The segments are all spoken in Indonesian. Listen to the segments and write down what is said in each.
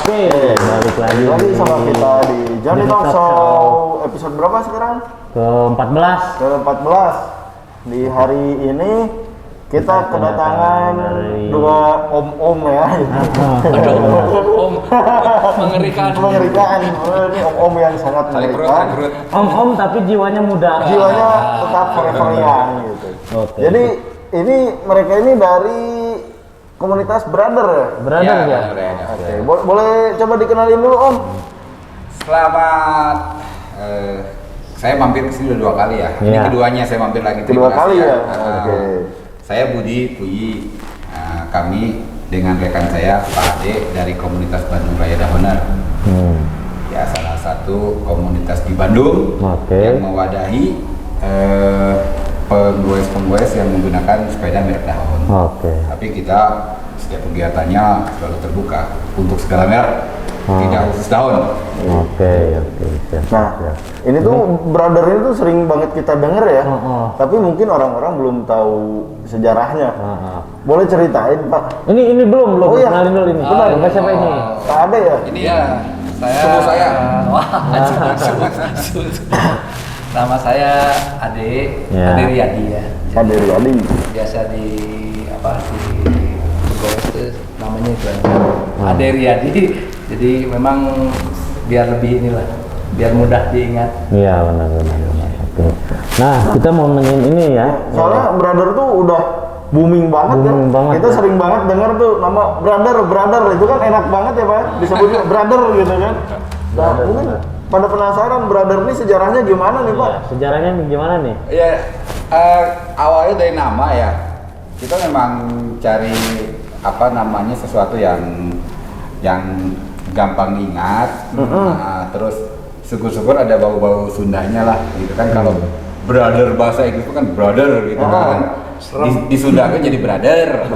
Oke, balik lagi sama kita di Johnny Talk Show. Episode berapa sekarang? ke-14. Ke-14. Di hari ini kita kedatangan dua om-om ya. Om mengerikan. Ini om-om yang sangat mengerikan. Om tapi jiwanya muda. Jiwanya tetap forever young gitu. Oke. Jadi ini mereka ini dari komunitas brother ya? Brother ya? Oke. Boleh coba dikenalin dulu om? Selamat. Saya mampir ke sini udah 2 kali ya. Ini keduanya saya mampir lagi. Kedua kali ya? Oke. Saya Budi Puyi. Kami dengan rekan saya Pak Ade dari komunitas Bandung Raya Dahoner. Ya, salah satu komunitas di Bandung yang mewadahi penggoes yang menggunakan sepeda merek Dahon. Tapi kita setiap kegiatannya selalu terbuka untuk segala merek, tidak khusus Dahon. Nah, ini tuh brother ini tuh sering banget kita denger ya. Tapi mungkin orang-orang belum tahu sejarahnya. Boleh ceritain Pak? Ini belum Oh, iya. kenalin dulu ini. Benar, siapa ini? Pak Ade ya? Ini ya saya. Nama saya Ade, Ya. Ade Riyadi ya. Ade Riyadi. Biasa di pegawai itu namanya itu aja. Ade Riyadi. Jadi memang biar lebih inilah, biar mudah diingat. Iya, benar. Oke. Nah, kita mau nanyain ini ya. Soalnya brother tuh udah booming banget ya. Kita sering banget denger tuh nama brother itu kan enak banget ya Pak. Disebutnya brother gitu kan. Nah, mungkin pada penasaran brother ini sejarahnya gimana nih Pak? Ya, sejarahnya gimana nih? Ya, awalnya dari nama ya. Kita memang cari sesuatu yang gampang ingat. Nah, terus syukur-syukur ada bau-bau Sundanya lah, gitu kan. Kalau brother bahasa Inggris itu kan brother gitu kan. Di Sunda kan jadi brother.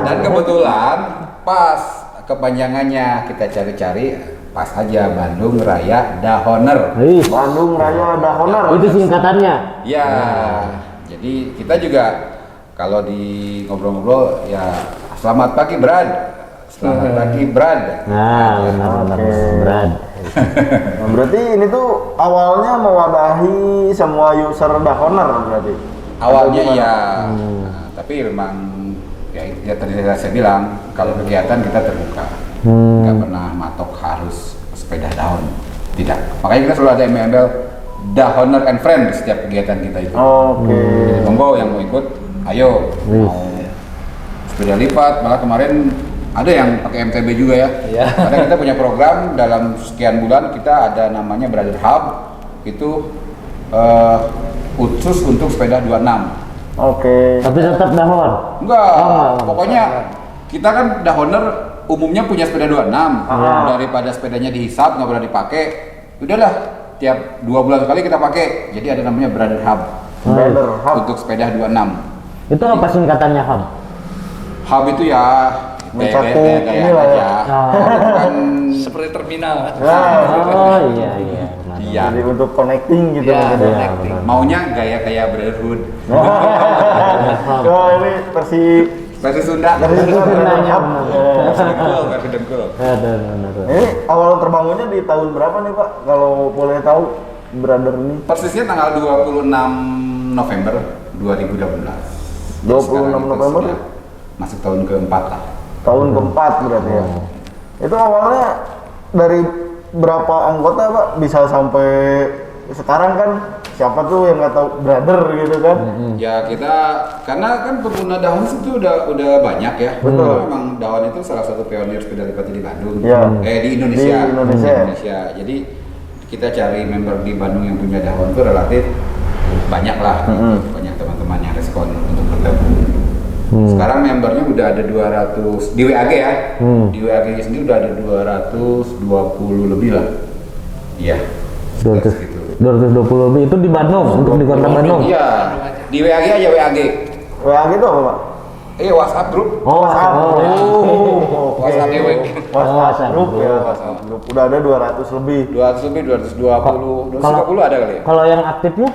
Dan kebetulan pas kepanjangannya kita cari-cari pas aja Bandung Raya Dahoner. Bandung Raya Dahoner. Itu singkatannya. Ya, jadi kita juga kalau di ngobrol-ngobrol ya selamat pagi Brad. Selamat pagi Brad. Nah, benar Brad. Nah, berarti ini tuh awalnya mewadahi semua user Dahoner berarti. Awalnya iya. Tapi memang ya tadi saya bilang kalau kegiatan kita terbuka. Nggak pernah matok harus sepeda Dahon, tidak. Makanya kita selalu ada embel Dahoner and Friend di setiap kegiatan kita itu. Jadi monggo yang mau ikut, ayo. Mau sepeda lipat, malah kemarin ada yang pakai MTB juga ya. Karena kita punya program dalam sekian bulan kita ada namanya Brother Hub, itu khusus untuk sepeda 26. Tapi tetap Dahon. Enggak, pokoknya kita kan Dahoner umumnya punya sepeda 26. Daripada sepedanya dihisap nggak pernah dipakai, udahlah tiap 2 bulan sekali kita pakai. Jadi ada namanya Brother Hub. Untuk sepeda 26. Itu apa singkatannya Hub? Hub itu ya gaya aja. Kan Seperti terminal. Iya. Jadi untuk connecting gitu. Maunya gaya Brotherhood. Ini versi Sunda. Versi dengkul. Ini awal terbangunnya di tahun berapa nih Pak? Kalau boleh tahu brother ini? Persisnya tanggal 26 November 2018. 26 November? Masuk tahun keempat lah. Tahun keempat berarti ya. Itu awalnya dari berapa anggota Pak bisa sampai sekarang kan siapa tuh yang nggak tahu brother gitu kan? Ya kita karena kan pengguna Dahon itu udah banyak ya. Betul. Memang Dahon itu salah satu pionir sepeda lipat di Bandung. Di Indonesia. Di Indonesia. Jadi kita cari member di Bandung yang punya Dahon itu relatif banyak lah. Banyak teman-teman yang respon untuk bergabung. Sekarang membernya udah ada 200 di WAG ya. Di WAG sendiri udah ada 220 lebih lah. Iya. 220 lebih itu di Bandung, untuk di kota Bandung. Iya. Di WAG aja WAG. WAG itu apa Pak? WhatsApp grup. WhatsApp grup ya. Grup udah ada 200 lebih. 220, 250 ada kali ya. Kalau yang aktifnya?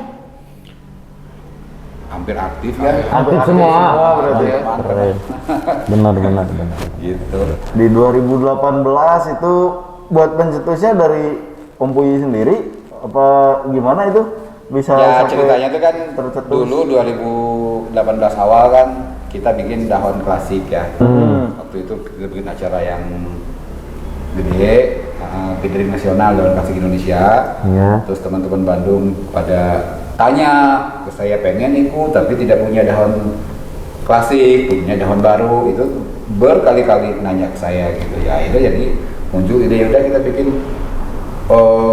hampir aktif ya. Aktif Aktif semua. semua berarti ya. Keren. Benar. Gitu. Di 2018 itu buat pencetusnya dari Om Puyi sendiri apa gimana itu bisa Ya sampai ceritanya itu kan tercetus? dulu 2018 awal kan kita bikin dahon klasik ya. Waktu itu kita bikin acara yang gede, Gathering Nasional Dahon Klasik Indonesia. Iya. Terus teman-teman Bandung pada tanya ke saya, pengen ikut tapi tidak punya dahon klasik, punya dahon baru. Itu berkali-kali nanya ke saya gitu ya. Itu jadi muncul ide, udah kita bikin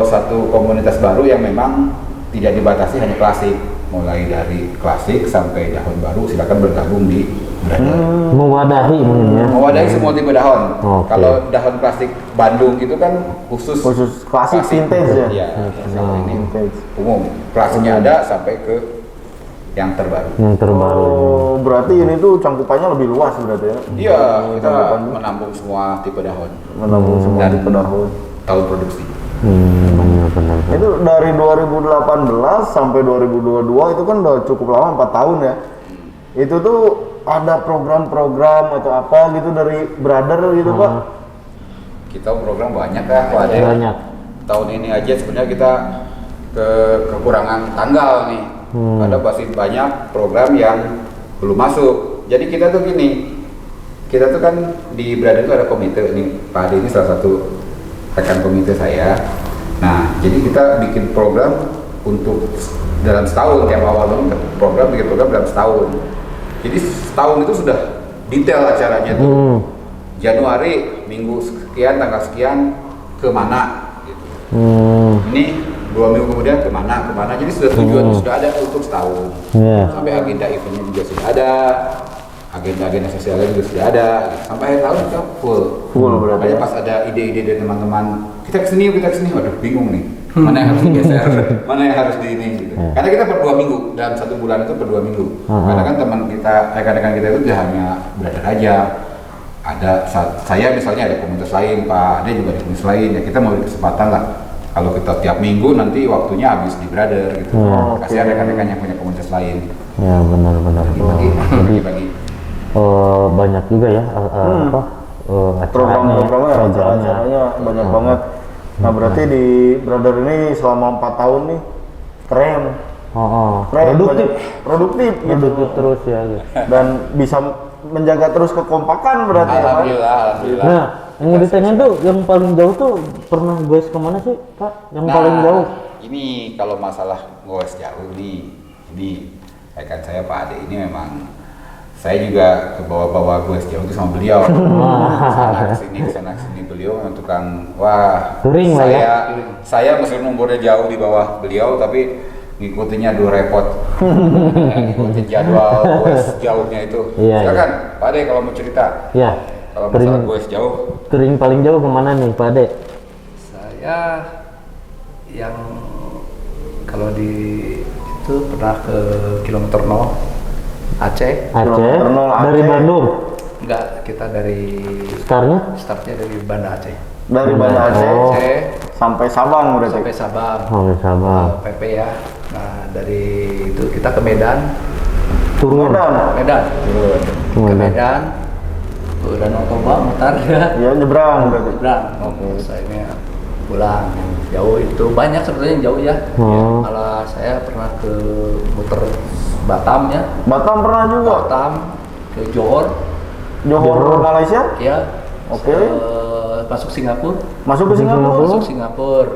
satu komunitas baru yang memang tidak dibatasi hanya klasik, mulai dari klasik sampai dahon baru, silakan bergabung di Brother. Mewadahi mungkin ya. Mewadahi semua tipe dahon. Oke. Kalau dahon plastik Bandung itu kan khusus klasik vintage ya. Iya, kalau ini Vintage. umum. Klasiknya ada sampai ke yang terbaru. Yang terbaru. Oh, berarti ini tuh cangkupannya lebih luas berarti ya. Iya, kita Cangkupannya menampung semua tipe dahon menampung semua Dan- tipe dahon. tahun produksi. Benar. Itu dari 2018 sampai 2022 itu kan udah cukup lama, 4 tahun ya. Itu tuh ada program-program atau apa gitu dari Brother gitu Pak? Kita program banyak ya, Pak Ade. Banyak. Tahun ini aja sebenarnya kita kekurangan tanggal nih. Ada masih banyak program yang belum masuk. Jadi kita tuh gini, kita tuh kan di Brother itu ada komite ini, Pak Ade ini salah satu rekan komite saya. Nah, jadi kita bikin program untuk dalam setahun, tiap awal program bikin program dalam setahun. Jadi setahun itu sudah detail acaranya tuh. Januari minggu sekian tanggal sekian kemana gitu. Ini 2 minggu kemudian kemana. Jadi sudah tujuan sudah ada untuk setahun. Iya. Sampai agenda eventnya juga sudah ada, agenda sosialnya juga sudah ada. Sampai akhir tahun kita full Berarti Makanya ya. pas ada ide-ide dari teman-teman, kita kesini, waduh bingung nih, mana yang harus digeser, mana yang harus di ini gitu. Karena kita per 2 minggu, dalam 1 bulan itu per 2 minggu. Karena kan teman kita, rekan-rekan kita itu tidak hanya Brother aja. Ada saya misalnya ada komunitas lain, Pak Ade juga ada komunitas lain, ya kita mau beri kesempatan lah. Kalau kita tiap minggu nanti waktunya habis di Brother gitu. Kasih rekan-rekan yang punya komunitas lain. Ya benar. Bagi-bagi. Banyak juga ya Program-programnya, acaranya. acaranya banyak banget. Nah berarti di Brother ini selama 4 tahun nih keren, keren, Produktif. produktif gitu. Produktif terus ya. Gitu. Dan bisa menjaga terus kekompakan berarti ya Pak? Alhamdulillah. Nah, yang mau ditanya tuh yang paling jauh tuh pernah gue kemana sih Pak? Yang paling jauh? Ini kalau masalah goes jauh nih, ini rekan saya Pak Ade ini memang saya juga ke bawah-bawah goes jauh itu sama beliau. Kesana kesini beliau memang tukang Touring lah ya. Saya meskipun umurnya jauh di bawah beliau tapi ngikutinnya dulu repot. Ngikutin jadwal goes jauhnya itu. Iya, Silakan Pak Ade kalau mau cerita. Ya. Kalau masalah goes jauh, Touring paling jauh kemana nih Pak Ade? Saya yang kalau di itu pernah ke kilometer 0 Aceh. Aceh. Nol Dari Aceh. Bandung. Enggak, kita dari Startnya? dari Banda Aceh. Dari Banda Aceh Oh. Aceh sampai Sabang berarti. sampai Sabang. Oh, Sabang. PP ya. Nah, dari itu kita ke Medan. Turun. Medan. Ke Medan. Ke Danau Toba mutar ya. Ya nyebrang berarti. Seberang. Saya pulang. Jauh itu banyak sebetulnya yang jauh ya. Oh. Malah saya pernah ke muter Batam ya. Batam pernah juga. Batam ke Johor Johor Malaysia. ya. Oke. Masuk Singapura. Masuk ke Singapura. Masuk Singapura.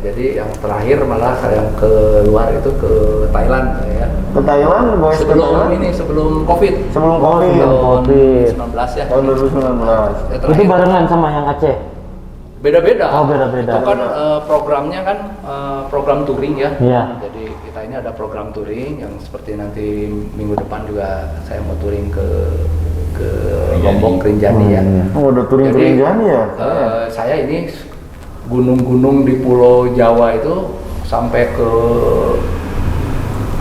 Jadi yang terakhir malah saya ke luar itu ke Thailand ya. Ke Thailand, boys ke Sebelum Thailand. ini sebelum Covid. Sebelum Covid. sebelum Covid. 19 ya. Tahun 2019. Ya, Itu terakhir. barengan sama yang Aceh. Beda-beda. Oh, beda-beda. Itu kan programnya kan program touring ya. Iya. Jadi kita ini ada program touring yang seperti nanti minggu depan juga saya mau touring ke Lombok Rinjani ya. Oh, udah touring Jadi, Rinjani ya? saya ini gunung-gunung di Pulau Jawa itu sampai ke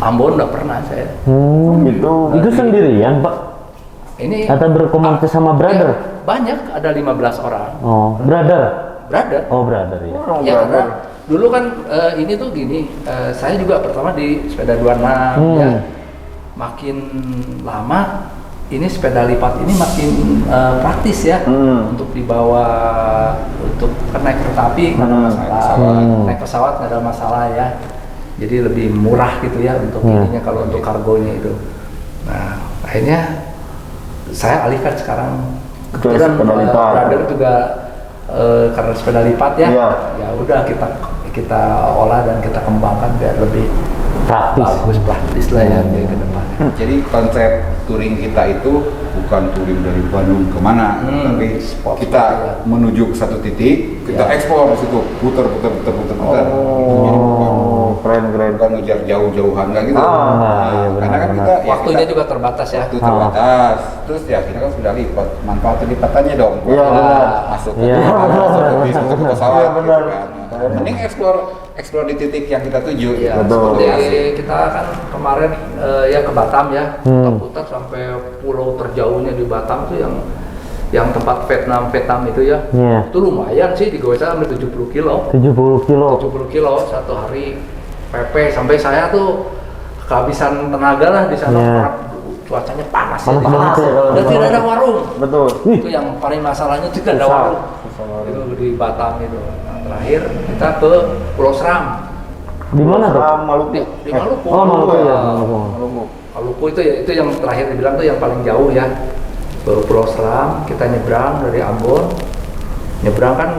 Ambon udah pernah saya. Gitu. Itu sendirian Pak? Ini Atau berkomunitas sama Brother? ya, banyak, ada 15 orang. Oh, Brother. Brother. Oh, Brother ya. Orang Ya karena Brother. dulu kan ini tuh gini, saya juga pertama di sepeda 26 ya. Makin lama ini sepeda lipat ini makin praktis ya untuk dibawa, untuk naik kereta api nggak ada masalah, naik pesawat nggak ada masalah ya. Jadi lebih murah gitu ya untuk ininya kalau untuk kargonya itu. Nah akhirnya saya alihkan sekarang kebetulan brother juga karena sepeda lipat ya, ya udah kita olah dan kita kembangkan biar lebih praktis lah ya ke depan. Jadi konsep touring kita itu bukan touring dari Bandung kemana, tapi kita menuju ke satu titik, kita eksplor di situ, putar. Keren. Bukan ngejar jauh-jauhan nggak gitu. Karena kan kita waktunya juga terbatas ya. Waktu terbatas. Terus ya kita kan sudah lipat, manfaat lipatannya dong. Masuk ke pesawat. Iya benar. Mending explore di titik yang kita tuju. Iya, seperti kita kan kemarin ya ke Batam ya, kita putar sampai pulau terjauhnya di Batam tuh yang tempat Vietnam itu ya. Itu lumayan sih, digoyang sampai 70 kilo. 70 kilo satu hari PP, sampai saya tuh kehabisan tenaga lah di sana. Cuacanya panas ya, dan tidak ada warung. Betul. Itu yang paling masalahnya, tidak ada warung. Itu di Batam itu. Terakhir kita ke Pulau Seram. Di mana tuh? Maluku. Di Maluku. Oh, Maluku ya. Maluku itu yang terakhir dibilang tuh yang paling jauh ya. Ke Pulau Seram, kita nyebrang dari Ambon. Nyebrang kan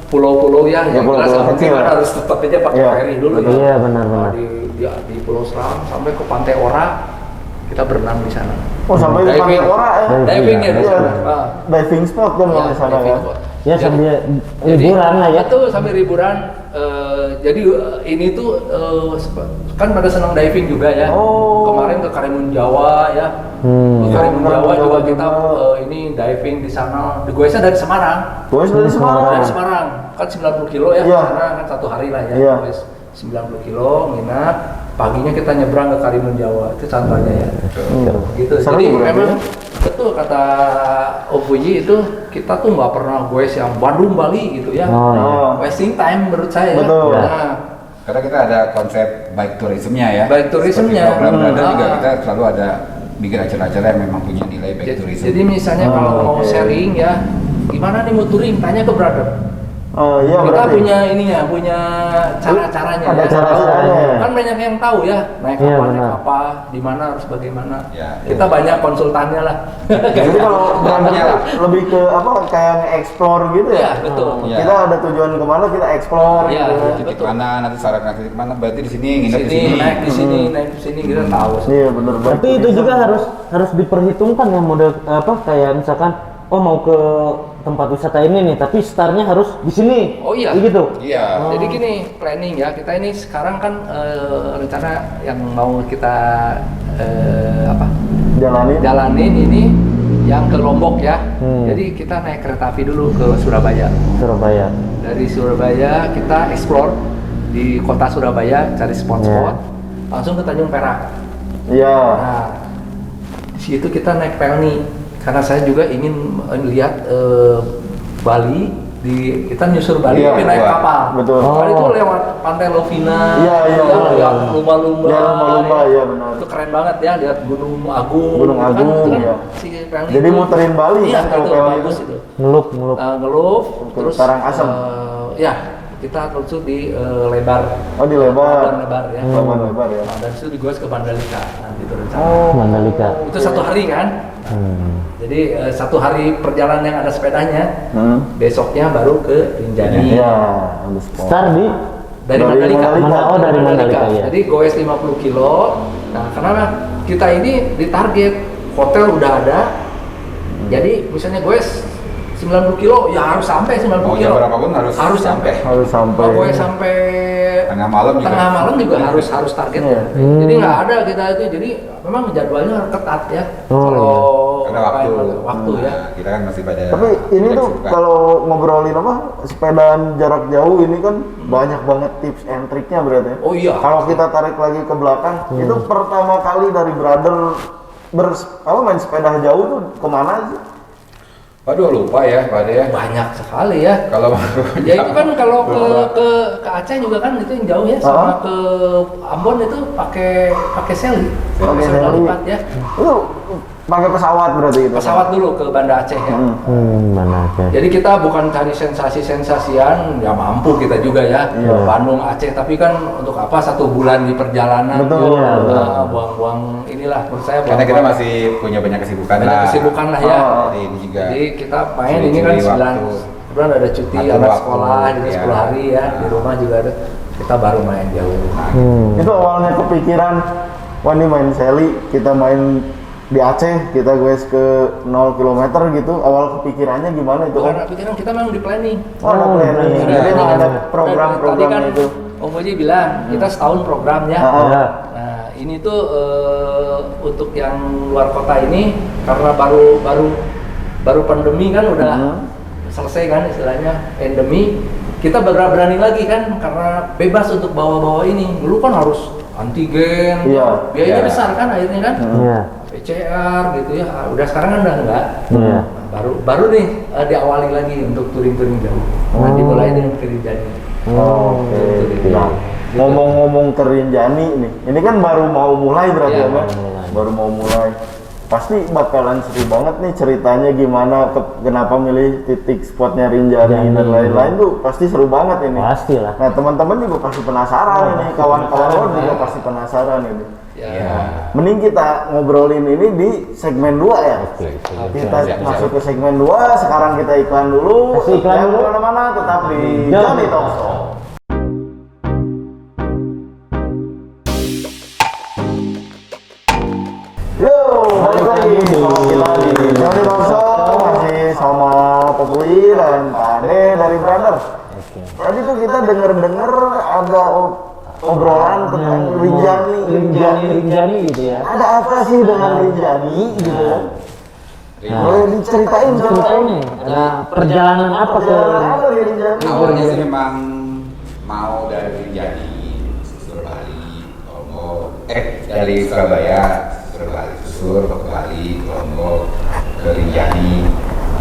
pulau-pulau ya, yang jelas kan harus tetap aja pakai ferry dulu. Iya, benar. Di Pulau Seram sampai ke Pantai Ora, kita berenang di sana. Oh, sampai ke Pantai Ora ya. Diving ya di sana. Diving spot kan di sana ya. Ya sambil liburan lah ya. Itu sambil liburan. Jadi ini tuh kan pada senang diving juga ya. Kemarin ke Karimun Jawa ya. Ke Karimun Jawa juga kita ini diving di sana. Goesnya dari Semarang. Dari Semarang. Kan 90 kilo ya. Sana kan satu hari lah ya. Goes 90 kilo nginap. Paginya kita nyebrang ke Karimun Jawa. Itu contohnya ya. Gitu. Jadi memang betul kata Om Puji itu, kita tuh nggak pernah goes yang Bandung Bali gitu ya. Wasting time menurut saya. Betul. Karena kita ada konsep bike tourismnya ya. Bike tourismnya. Program juga kita selalu ada bikin acara-acara yang memang punya nilai bike tourism. Jadi misalnya kalau mau sharing ya, gimana nih mau touring, tanya ke brother. Iya, kita punya ininya, punya cara-caranya. Ada cara-caranya. Kan banyak yang tahu ya, naik apa, di mana harus bagaimana. Kita banyak konsultannya lah. Jadi kalau brother lebih ke apa, kayak nge-explore gitu ya? Iya, betul. Kita ada tujuan kemana, kita explore gitu. Titik mana, nanti saran titik mana, berarti di sini, nginep di sini, naik di sini, kita tahu. Iya, benar banget. Tapi itu juga harus diperhitungkan ya, model apa, kayak misalkan mau ke tempat wisata ini nih, tapi startnya harus di sini. Oh iya. Gitu. Iya. Jadi gini, planning ya. Kita ini sekarang kan rencana yang mau kita jalanin ini yang ke Lombok ya. Jadi kita naik kereta api dulu ke Surabaya. Dari Surabaya kita explore di kota Surabaya, cari spot-spot, langsung ke Tanjung Perak. Iya. Nah, di situ kita naik pelni. Karena saya juga ingin lihat Bali, kita nyusur Bali tapi naik kapal. Betul. Kapal itu lewat Pantai Lovina, lihat lumba-lumba, ya benar. itu keren banget ya, lihat Gunung Agung. Ya. Jadi itu, muterin Bali kan kalau bagus itu. Ngelup. Terus Karangasem. Ya, kita langsung di Lebar. Oh, di Lebar. Lebar ya. Lebar ya. Nah, dan itu digoes ke Mandalika nanti itu rencana. Mandalika. Itu satu hari kan? Jadi satu hari perjalanan yang ada sepedanya, besoknya baru ke Rinjani. Iya, Start dari Mandalika. Dari Mandalika ya. Jadi goes 50 kilo. Nah, karena kita ini ditarget hotel udah ada. Jadi misalnya goes 90 kilo ya harus sampai 90 kilo. Berapapun harus sampai. Kalau goes sampai tengah malam juga harus target. Jadi nggak ada kita itu. Jadi memang jadwalnya ketat ya. Kalau waktu ya. Kita kan masih pada. Tapi ini tuh kalau ngobrolin sepedaan jarak jauh ini kan banyak banget tips and triknya berarti. Oh iya. Kalau kita tarik lagi ke belakang, itu pertama kali dari brother main sepeda jauh tuh kemana sih? Waduh lupa ya Pak Ade ya. Banyak sekali ya. Kalau Ya itu kan kalau ke Aceh juga kan itu yang jauh ya, sama ke Ambon itu pakai seli, Pakai sepeda seli. lipat ya. Itu pakai pesawat berarti itu. Pesawat dulu ke Banda Aceh ya. Mana Aceh. Jadi kita bukan cari sensasi-sensasian, ya mampu kita juga ya, Iya. Bandung Aceh, tapi kan untuk apa 1 bulan di perjalanan, Betul. ya, buang-buang inilah menurut saya. karena kita masih punya banyak kesibukan banyak lah. kesibukan lah ya. Jadi ini juga. Jadi kita main ini kan curi-curi 9 waktu. bulan ada cuti, Atur anak waktu, sekolah juga ya. 10 hari ya, di rumah juga ada. Kita baru main jauh. Itu awalnya kepikiran, wah ini main seli, kita main di Aceh, kita goes ke 0 km gitu. Awal kepikirannya gimana itu? Bukan pikiran, kita memang di planning. Oh, ada planning. iya. Jadi emang ada Tadi program-programnya kan itu. Om Boji bilang kita setahun programnya. Ah. Nah ini tuh untuk yang luar kota ini karena baru pandemi kan udah selesai kan istilahnya endemi, kita berani lagi kan karena bebas untuk bawa ini. Dulu kan harus antigen, Iya. biayanya Iya. besar kan akhirnya kan. Iya. PCR gitu ya. Udah sekarang kan udah enggak. Iya. Nah, baru nih diawali lagi untuk touring jauh. Nah, dimulai dengan Rinjani. Oke. Gitu. Nah, ngomong-ngomong ke Rinjani nih, ini kan baru mau mulai berarti Iya, ya, Bang? Baru mau mulai. Pasti bakalan seru banget nih ceritanya gimana, kenapa milih titik spotnya Rinjani dan lain-lain tuh pasti seru banget ini. Pastilah. Nah teman-teman juga pasti penasaran ini, kawan-kawan lo juga pasti penasaran ini. Ya. Mending kita ngobrolin ini di segmen 2 ya. Kita siap. masuk ke segmen 2, sekarang kita iklan dulu. Kasih iklan Jangan dulu. kemana-mana, tetap di Johnny Johnny Talk Show. Yo, balik lagi sama kita di Johnny Talk Show, masih sama Populi dan Pak Ade dari Brother. Tadi tuh kita denger-denger ada obrolan tentang Rinjani. gitu ya. Ada apa sih dengan Rinjani gitu kan? Boleh diceritain sama Ceritain nih, ada perjalanan apa ke apa di Rinjani? Awalnya sih memang mau dari Rinjani, susur Bali, Lombok, dari Surabaya, susur Bali, susur ke Bali, Lombok, ke Rinjani.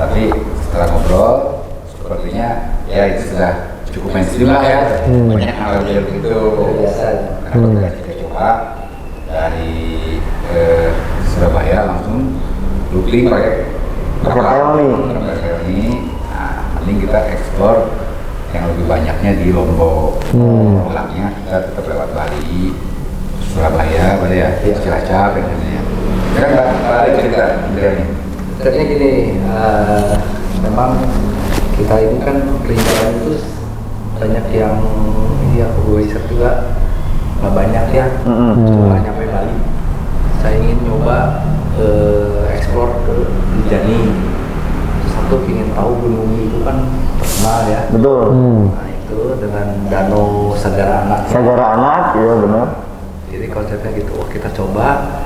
Tapi setelah ngobrol, sepertinya ya itu sudah cukup mainstream lah ya. Banyak hal yang begitu. Biasa. Kenapa kita coba dari Surabaya langsung looping pakai kapal nih. ini. Nah, paling kita ekspor yang lebih banyaknya di Lombok. Pulangnya kita tetap lewat Bali, Surabaya, ya, Cilacap, dan lainnya. Sekarang kita ada cerita ini. Ceritanya gini, memang kita ini kan Rinjani itu banyak yang ini ya pegawai juga nggak banyak ya, cuma nyampe Bali. Saya ingin nyoba eksplor ke Rinjani. Satu ingin tahu Gunung itu kan terkenal ya. Betul. Nah itu dengan Danau Sagara Anak. Sagara Anak, iya benar. Jadi konsepnya gitu, oh, kita coba.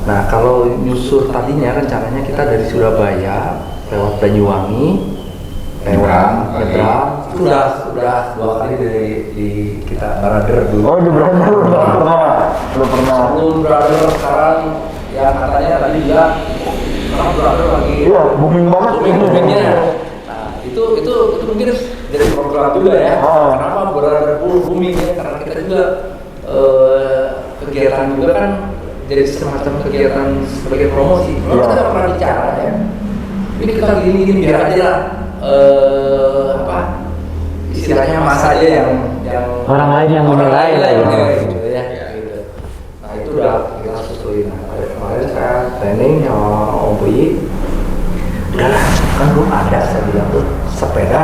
Nah kalau nyusur tadinya rencananya kita dari Surabaya lewat Banyuwangi, lewat Nyebrang, itu udah 2 kali di kita Brother dulu. Oh di Brother udah pernah. Sebelum Brother sekarang ya katanya tadi ya sekarang Brother lagi Iya, booming banget. boomingnya. Nah itu mungkin jadi program juga ya. Kenapa Brother booming ya? Karena kita juga kegiatan juga kan jadi semacam kegiatan sebagai promosi. Kalau kita nggak pernah bicara ya, ini kita gini biar aja lah, apa istilahnya masa aja yang Orang lain yang menilai lah ya. gitu ya. Gitu. Nah itu udah kita susulin. Nah, kemarin saya training sama Om Boyi, udahlah kan belum ada, saya bilang tuh sepeda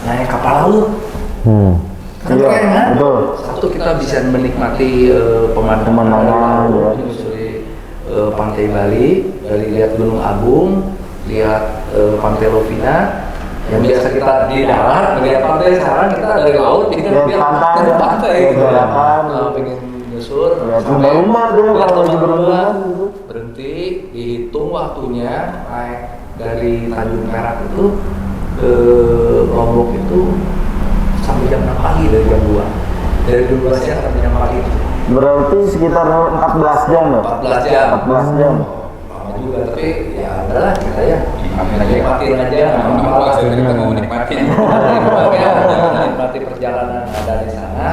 naik kapal laut. Kan Iya, keren kan? betul. Satu kita bisa menikmati Pemandangan, ya. menyusuri pantai Bali, dari lihat Gunung Agung, lihat pantai Lovina. Yang biasa kita di darat, melihat pantai, sekarang kita dari laut, ini kan Lihat lihat pantai, dari pantai. lihat gitu. daratan. Pengen nyusur. Lihat sampai lumba-lumba tuh, lihat kalau lagi lumba-lumba, berhubungan gitu. berhenti, dihitung waktunya, naik dari Tanjung Perak itu ke Lombok itu sampai jam 6 pagi, dari jam 2. Dari jam 12 siang sampai jam pagi. Berarti sekitar 14 jam ya? 14 jam. 14 jam. Lama juga, tapi ya adalah kita ya. nikmatin aja. Maksudnya kita mau nikmatin. Menikmati perjalanan ada di sana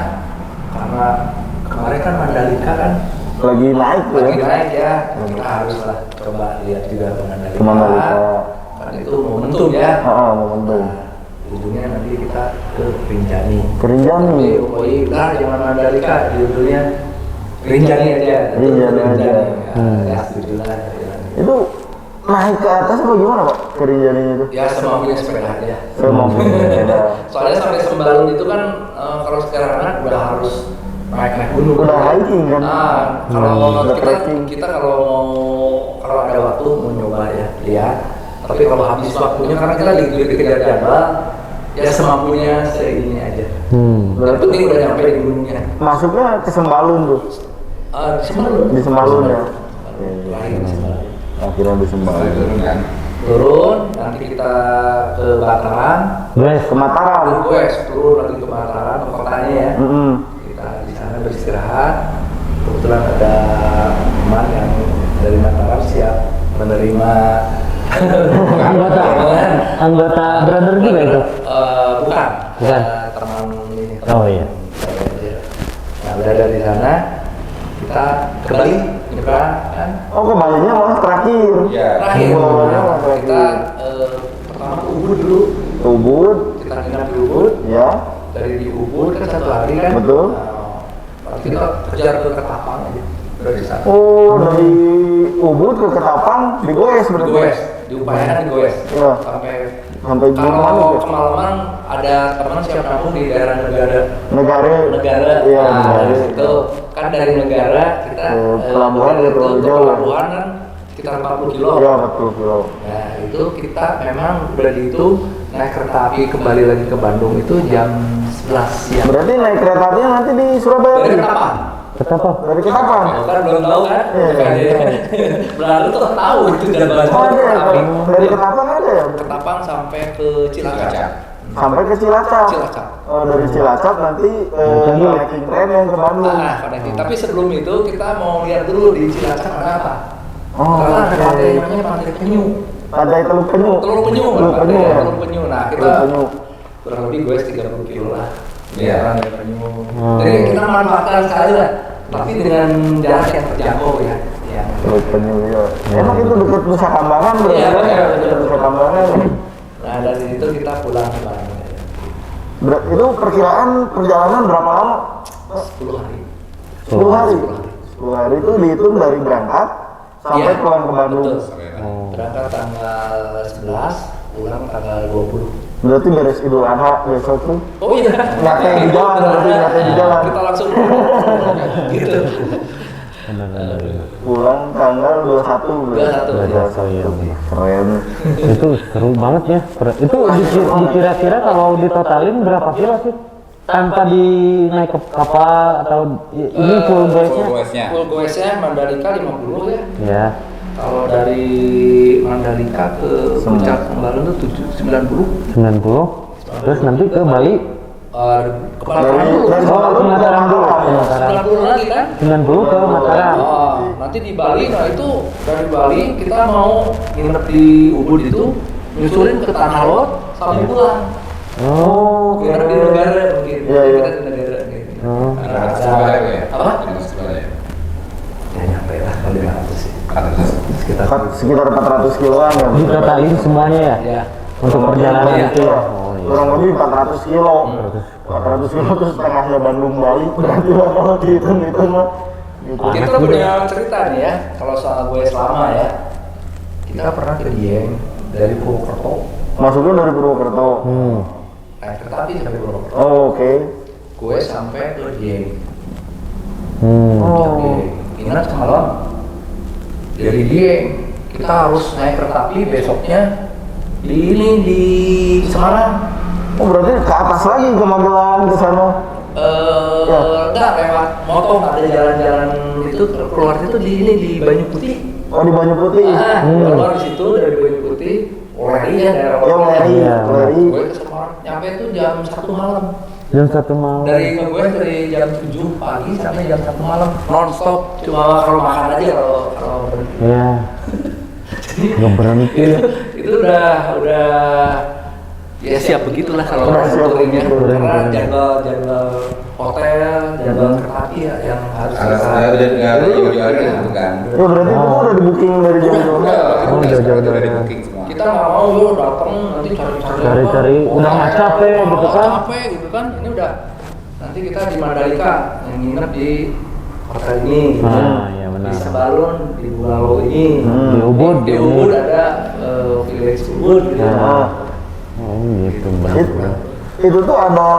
karena kemarin kan Mandalika kan Lagi naik tuh lagi ya. naik ya, kita harus lah coba lihat juga Mandalika. Mandalika. Kan itu momentum ya. Momentum. Ujungnya nanti kita ke Rinjani. Rinjani. Lah jangan Mandalika, judulnya Rinjani aja. Rinjani aja. Ya, setuju lah. Itu naik ke atas apa gimana Pak? Ke Rinjaninya itu? Ya semampunya sepeda aja. Sepeda. Soalnya sampai Sembalun itu kan kalau sekarang anak udah harus naik gunung. Udah hiking kan? Nah, kalau udah trekking. kita kalau ada waktu mau nyoba ya lihat. Tapi kalau habis waktunya karena kita lagi dikejar jadwal, ya semampunya seini aja. Yang penting udah nyampe di gunungnya. Masuknya ke Sembalun tuh. Di Sembalun. Di Sembalun ya. Lahir di Sembalun. Akhirnya di Sembalun. Turun, nanti kita ke Bataran. Ke Mataram. Turun lagi ke Bataran, ke kotanya ya. Kita di sana beristirahat. Kebetulan ada teman yang dari Mataram siap menerima anggota brother juga itu. Bukan. Teman ini. Oh iya. Nah, udah dari sana kita ke Bali nyebrang kan. Oh, ke Balinya malah terakhir. Iya. Terakhir Malah terakhir. kita pertama ke Ubud dulu. Ubud. Kita nginap di Ubud. Ya. Dari di Ubud kan 1 hari kan. Betul. Berarti kita kejar ke Ketapang aja. Dari sana. Oh, dari Ubud ke Ketapang digoes berarti. Digoes, diupayakan digoes. Iya. Sampai Kalau gimana? kemalaman ada teman siap nampung di daerah negara. Negara. Iya, Nah, negara. itu kan dari negara kita pelabuhan itu terlalu ke jauh. pelabuhan kan sekitar 40 kilo. Iya, 40 kilo. Nah, itu kita memang udah dihitung naik kereta api kembali lagi ke Bandung itu jam 11 siang. Berarti naik kereta apinya nanti di Surabaya. Dari Ketapang. Ketapa? Dari Ketapang. Kan belum tahu kan? Iya. Berarti tuh tahu itu jadwalnya. Oh, ada ya, kereta api. dari Ketapang ada ya? Ketapang sampai ke Cilacap. Sampai ke Cilacap. Cilacap. Oh, dari Cilacap nanti hiking train yang ke Bandung. Nah, connecting. Tapi sebelum itu kita mau lihat dulu di Cilacap ada apa. Oh, Karena ada oke. pantai namanya Pantai Penyu. Pantai Teluk Penyu. Teluk Penyu. Teluk Penyu ya. Teluk Penyu. Nah, kita Teluk Penyu. kurang lebih gue 30 kilo lah. Iya. Pantai Penyu. Jadi kita manfaatkan sekali lah. Tapi dengan jarak yang terjangkau ya. Teluk Penyu ya. Emang itu dekat Nusa Kambangan berarti Iya, kan? betul. Dekat Nusa Kambangan. Nah, dari itu kita pulang ke Bandung. Itu perkiraan perjalanan berapa lama? 10 hari. 10 hari. 10 hari itu dihitung dari berangkat sampai Iya, pulang ke Bandung. betul. Berangkat tanggal 11, pulang tanggal 20. Berarti beres Idul Adha besok tuh. Oh iya. Nyate di jalan, berarti nyate di jalan. Kita langsung gitu. Pulang tanggal 21 berarti. 21. Keren. Itu seru banget ya. Itu dikira-kira kalau ditotalin berapa kilo sih? Tanpa naik ke kapal atau ini full goesnya? Full goesnya Mandalika 50 ya. Ya. Kalau dari Mandalika ke puncak Sembalun itu 90. 90. Terus nanti ke Bali Ke Mataram dulu. Dari Sembalun ke Mataram dulu. Mataram. 90 lagi kan? 90 ke Mataram. Oh, nanti di Bali, nah itu dari Bali kita mau nginep di Ubud itu nyusulin ke Tanah Lot sampai pulang. Oh. Nginep di negara mungkin. Iya, iya. Kita di negara gitu. Oh. Apa? Ya. Ya nyampe lah kalau 500 sih. Sekitar Sekitar 400 kiloan ya. Ditotalin semuanya ya? ya. Untuk perjalanan Iya. itu ya? Oh iya. Kurang lebih 400 kilo. 400 kilo terus setengahnya Bandung Bali. Berarti lah kalau dihitung itu mah. Gitu. Kita punya cerita nih ya, kalau soal gue selama ya. Kita pernah ke Dieng dari Purwokerto. Masuknya dari Purwokerto. Naik kereta api sampai Purwokerto. Oh, oke. Gue sampai ke Dieng. Oh. Ingat semalam dari Dieng kita harus naik kereta api besoknya di Semarang. Oh, berarti ke atas lagi ke Magelang ke sana. Ya. Enggak lewat motong ada jalan-jalan itu keluar itu di Banyu Putih. Oh, di Banyu Putih. Keluar di situ dari Banyu Putih, Weleri ya daerah Ya, Weleri. Iya. Weleri. Gue ke Semarang, nyampe itu jam 1 malam. Jam 1 malam. Dari dari jam 7 pagi sampai jam 1 malam non stop, cuma kalau makan aja kalau Ya. Nggak berhenti ya. itu itu udah ya siap begitulah kalau Udah siap touringnya, begitu. karena jadwal hotel, jadwal kereta api ya yang harus Harus kita udah jauh-jauh itu kan. Ya berarti itu udah di booking dari jauh-jauh. Oh, jauh-jauh udah di ya. booking semua. kita nggak mau lu datang nanti Cari-cari, udah nggak capek gitu kan. capek gitu kan, ini udah nanti kita di Mandalika yang nginep di hotel ini, Ya benar. di Sebalun, di Bulalo ini, Di Ubud, di Ubud ada Village Ubud gitu. Oh gitu It- benar. itu tuh ada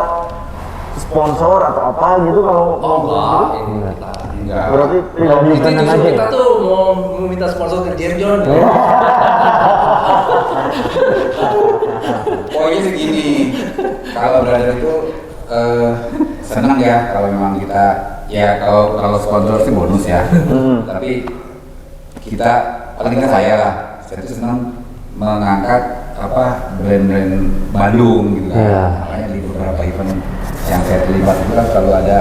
sponsor atau apa gitu kalau Oh enggak, ini kita. Enggak. berarti tinggal Itu di tenang justru aja. kita tuh mau minta sponsor ke Jam John. Pokoknya segini, kalau brother itu senang ya kalau memang kita ya kalau sponsor sih bonus ya. Tapi kita paling kan saya lah, saya itu senang mengangkat apa brand-brand Bandung gitu kan. Iya. Makanya di beberapa event yang saya terlibat itu kan selalu ada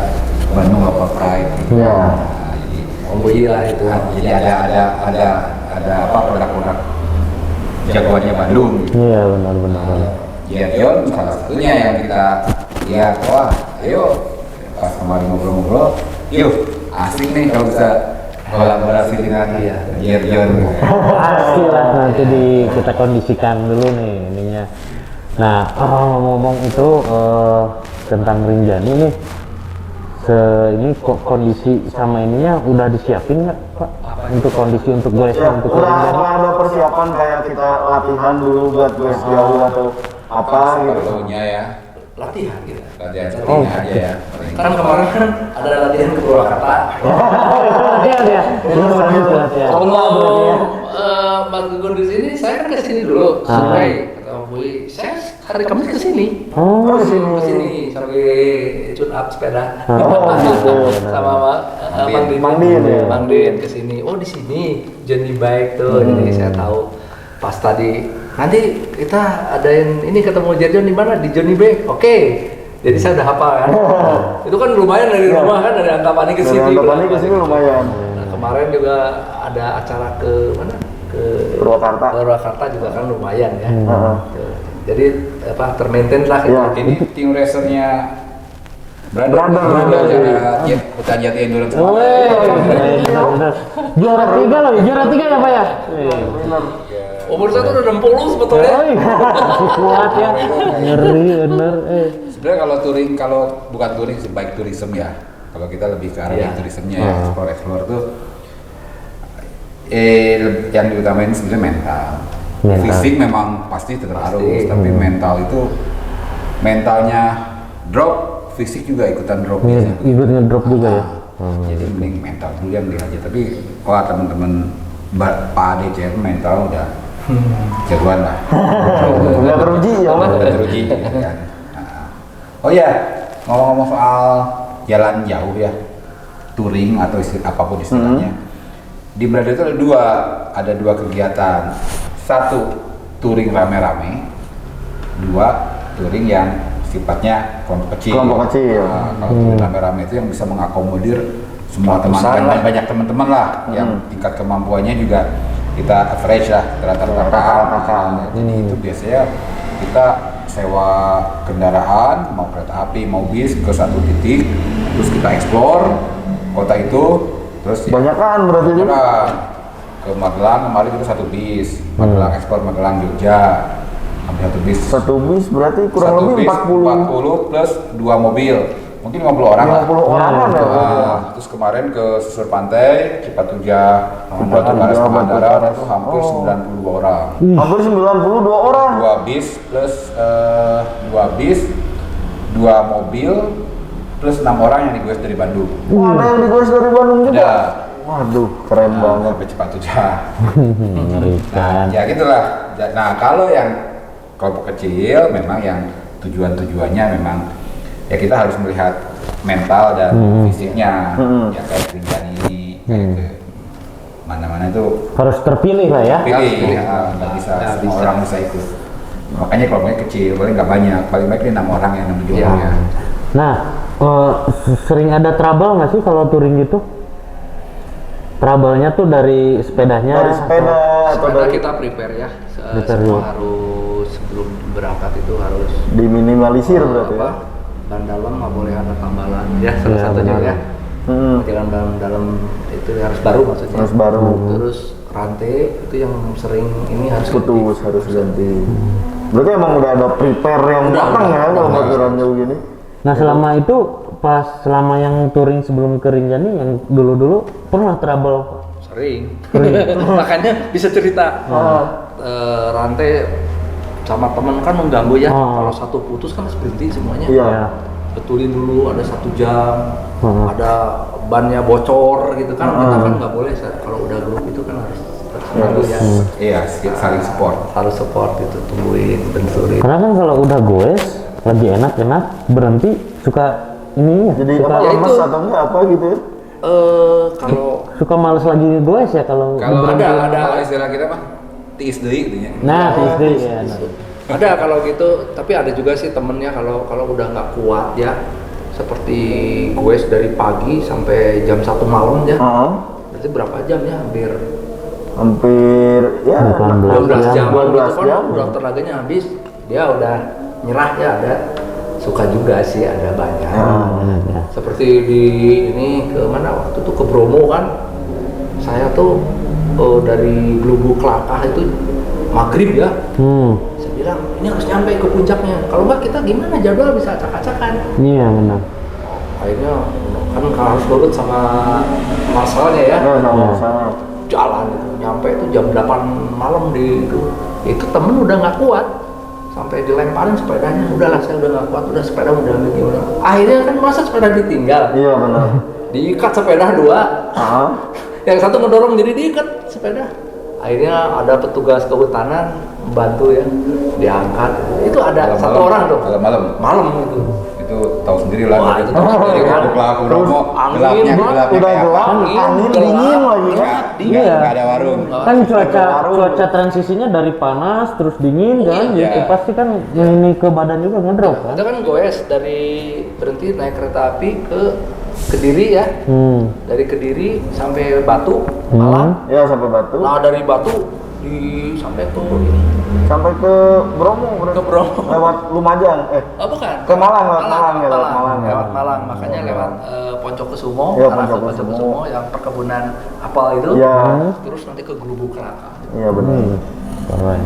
Bandung local pride. Gitu. Iya. Nah, jadi Oh iya itu. jadi ada apa produk-produk jagoannya Bandung. Gitu. Iya benar. Gideon salah satunya yang kita lihat, wah ayo pas kemarin ngobrol-ngobrol, yuk asik nih kalau bisa kolaborasi dengan Gideon. Pasti lah nanti kita kondisikan dulu nih ininya. Nah ngomong itu tentang Rinjani nih, ini kondisi sama ininya udah disiapin nggak Pak? Untuk kondisi untuk ya, goesnya untuk udah Rinjani? ada persiapan kayak kita latihan dulu buat goes jauh atau apa gitu. Sebelumnya ya, Latihan gitu. latihan Oh, setting aja ya. Kan kemarin kan ada latihan ke Purwakarta. Latihan ya? Ini bagus latihan. Kalau Mas Gugun di sini, saya kan ke sini dulu. Sampai ketemu Bui, saya hari Kamis ke sini. Oh, Ke sini sampai tune up sepeda. Oh, gitu. Sama Mang Din ya? Mang Din ke sini. Oh, di sini Johnny Bike tuh. Jadi saya tahu pas tadi nanti kita adain ini ketemu Jerjon di mana, di Johnny Bike. Oke. Jadi saya udah hafal kan. Itu kan lumayan dari rumah kan, dari Antapani ke sini. Dari Antapani ke sini lumayan. Nah, kemarin juga ada acara ke mana? Ke Purwakarta juga kan lumayan ya. Tuh. Jadi apa termaintain lah gitu. Iya. Ini tim racernya Brother. Hutan Jati Endurance. benar. Juara 3 loh, juara 3 ya Pak ya? Umur saya tuh udah 60 sebetulnya. Masih kuat ya, ngeri bener. Sebenarnya kalau bukan touring sih, bike tourism ya. Kalau kita lebih ke arah Iya. bike tourismnya ya, explore tuh yang diutamain sebenarnya mental. Fisik memang pasti tetap harus, tapi mental itu mentalnya drop, fisik juga ikutan drop. Ikut ngedrop juga ya? Jadi mending mental dulu yang diaja. Tapi wah teman-teman Pak Ade CR mental udah jagoan lah. Udah teruji ya Mas. Udah teruji gitu kan. Oh ya, ngomong-ngomong soal jalan jauh ya, touring atau apapun istilahnya. Di Brother itu ada dua kegiatan. Satu, touring rame-rame. Dua, touring yang sifatnya kelompok kecil. Kelompok kecil. Nah, kalau touring rame-rame itu yang bisa mengakomodir semua teman-teman, banyak teman-teman lah yang tingkat kemampuannya juga kita average lah rata-rata. Jadi itu biasanya kita sewa kendaraan, mau kereta api, mau bis ke satu titik, terus kita explore kota itu, terus Banyak kan berarti itu. ke Magelang kemarin itu satu bis, Magelang explore Magelang Jogja, ambil satu bis. Satu bis berarti kurang Satu lebih bis 40 plus 2 mobil, mungkin 50 orang lah. 50 orangan ya. Terus kemarin ke susur pantai, Cipatujah, Batu Baras Pangandaran itu hampir 92 orang. Hampir 92 orang. 2 bis plus 2 mobil plus 6 orang yang digoes dari Bandung. Wah, ada yang digoes dari Bandung juga. Ada. Waduh, keren banget. Sampai Cipatujah. Mengerikan. Ya gitulah. Nah kalau yang kelompok kecil memang yang tujuannya memang ya kita harus melihat mental dan fisiknya. Ya kayak Rinjani ini, kayak ke mana-mana itu Harus terpilih lah ya? pilih, nggak bisa semua orang bisa ikut. Makanya kelompoknya kecil, paling nggak banyak, paling baik 6 orang yang 6 orang ya. Nah, sering ada trouble nggak sih kalau touring gitu? Trouble-nya tuh dari sepedanya? Dari sepeda, atau sepeda dari kita prepare ya. Prepare Semua dulu. harus sebelum berangkat itu harus diminimalisir berarti ya? ban dalam nggak boleh ada tambalan ya, salah Iya, satunya benar. ya. Jangan ban dalam itu harus baru maksudnya. Harus baru. Terus rantai itu yang sering ini harus Putus, harus ganti. Berarti emang udah ada prepare yang Udah, matang ya kalau udah. buat jalan jauh gini? Nah selama itu selama yang touring sebelum ke Rinjani yang dulu pernah trouble. sering. Makanya bisa cerita. Rantai sama temen kan mengganggu ya. Kalau satu putus kan harus berhenti semuanya. Iya. Ya. Betulin dulu ada 1 jam, ada bannya bocor gitu kan, kita kan nggak boleh kalau udah grup itu kan harus dulu ya. Iya, saling support. Harus support itu, tungguin, benturin. Karena kan kalau udah goes lagi enak berhenti suka ini Jadi suka, apa Ya lemes itu. atau enggak apa gitu ya? Kalau suka males lagi goes ya kalau Kalau berhenti. ada istilah kita mah tiis deui gitu nya. Nah TSD ya. Nah. ada kalau gitu, tapi ada juga sih temennya kalau udah nggak kuat ya, seperti gue dari pagi sampai jam 1 malam ya. Berarti berapa jam ya? Hampir ya 18 12 jam 12 gitu kan, jam. udah tenaganya habis, dia udah nyerah ya. Ada suka juga sih, ada banyak. Ya. Seperti di ini ke mana waktu itu ke Bromo kan, saya tuh dari Glugu Kelakah itu maghrib ya. Saya bilang ini harus nyampe ke puncaknya. Kalau nggak kita gimana jadwal bisa acak-acakan. Iya benar. Akhirnya kan harus nurut sama masalahnya ya. Sama-sama. Jalan itu nyampe itu jam 8 malam di itu temen udah nggak kuat sampai dilemparin sepedanya, udahlah saya udah nggak kuat, udah sepeda udah gimana. Akhirnya kan masa sepeda ditinggal, Iya benar. diikat sepeda 2, yang satu ngedorong jadi diikat sepeda. Akhirnya ada petugas kehutanan bantu ya, diangkat. Itu ada satu orang tuh. Malam Itu tahu sendiri lah. Wah, itu tahu sendiri kan. Pelaku Terus Bromo, angin, gelapnya udah kayak gelap, apa? angin dingin lagi kan? Iya. Nggak ada warung. Kan cuaca transisinya dari panas terus dingin kan, Iya. itu pasti kan ini ke badan juga ngedrop kan. Kita kan goes dari berhenti naik kereta api ke Kediri ya. Dari Kediri sampai Batu Malang. Ya sampai Batu. Nah dari Batu sampai ke ini. Sampai ke Bromo berarti. Ke Bromo. Lewat Lumajang. Oh bukan. Ke Malang, lewat Malang ya, lewat Malang ya. Lewat Malang, makanya lewat Poncokusumo, Iya, arah ke Poncokusumo. Poncokusumo yang perkebunan apel itu. Iya. Terus nanti ke Glubu Kelakah. Iya benar. Keren.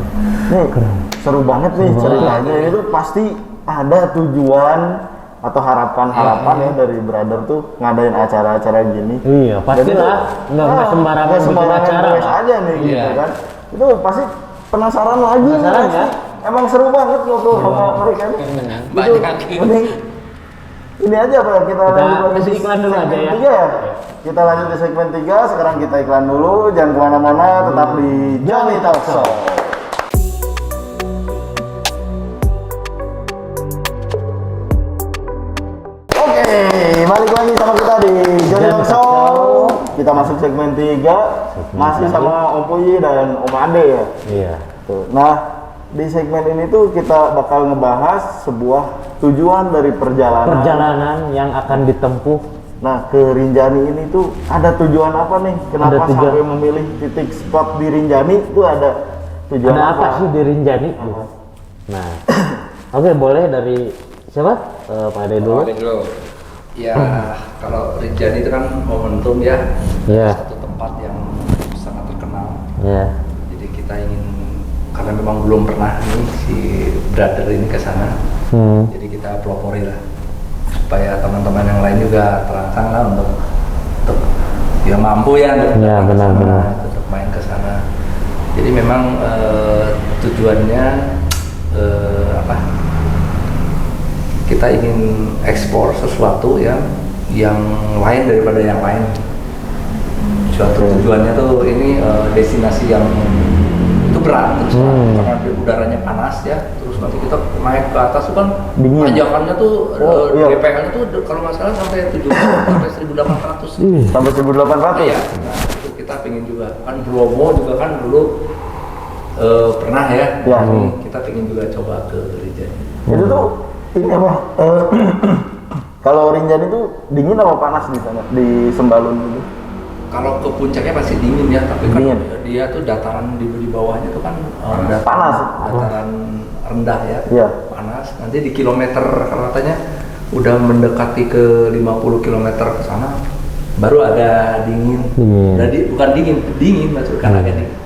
Nih seru banget nih ceritanya. Ini tuh pasti ada tujuan atau harapan-harapan ya dari brother tuh ngadain acara-acara gini. Iya, pastilah. Nggak sembarangan nggak bikin sembarangan acara goes lah. aja nih gitu Iya. kan. Itu pasti penasaran lagi nih, Penasaran pasti. ya? Emang seru banget ngobrol sama mereka nih. Banyak. Mending ini aja Pak, kita lanjut lagi kasih di iklan dulu aja segmen ya. 3 ya. Kita lanjut di segmen 3, sekarang kita iklan dulu, jangan kemana-mana, tetap di Johnny Talk Show. Oke, balik lagi sama kita di Johnny Talk Show. Kita masuk segmen 3, masih sama Om Puyi dan Om Ade ya. Iya. Tuh. Nah, di segmen ini tuh kita bakal ngebahas sebuah tujuan dari Perjalanan yang akan ditempuh. Nah, ke Rinjani ini tuh ada tujuan apa nih? Kenapa Ada tujuan. sampai memilih titik spot di Rinjani itu ada tujuan Ada apa sih di Rinjani? Nah, oke boleh dari siapa? Pak Ade dulu. Ya, kalau Rinjani itu kan momentum ya. Iya. Satu tempat yang sangat terkenal. Iya. Jadi kita ingin, karena memang belum pernah nih si brother ini ke sana. Jadi kita pelopori lah supaya teman-teman yang lain juga terangsang lah untuk ya mampu ya untuk Iya, datang ke sana, benar-benar. untuk main ke sana. Jadi memang tujuannya apa? Kita ingin ekspor sesuatu yang lain daripada yang lain. Suatu tujuannya tuh ini destinasi yang itu berat terus karena udaranya panas ya, terus nanti kita naik ke atas tuh kan Dingin. tanjakannya tuh iya. DPL-nya tuh kalau nggak salah sampai 700 sampai 1800. Sampai 1800. Iya, nah itu kita pengen juga kan Bromo juga kan dulu pernah ya, Ya. kita pengen juga coba ke Rinjani. Itu tuh ini apa? Kalau Rinjani itu dingin apa panas di sana di Sembalun itu? kalau ke puncaknya pasti dingin ya, tapi kan Dingin. dia tuh dataran di bawahnya tuh kan Panas. dataran rendah ya, Iya. panas. Nanti di kilometer katanya udah mendekati ke 50 kilometer ke sana, baru ada dingin. Dingin. Jadi bukan dingin maksudnya kan agak dingin.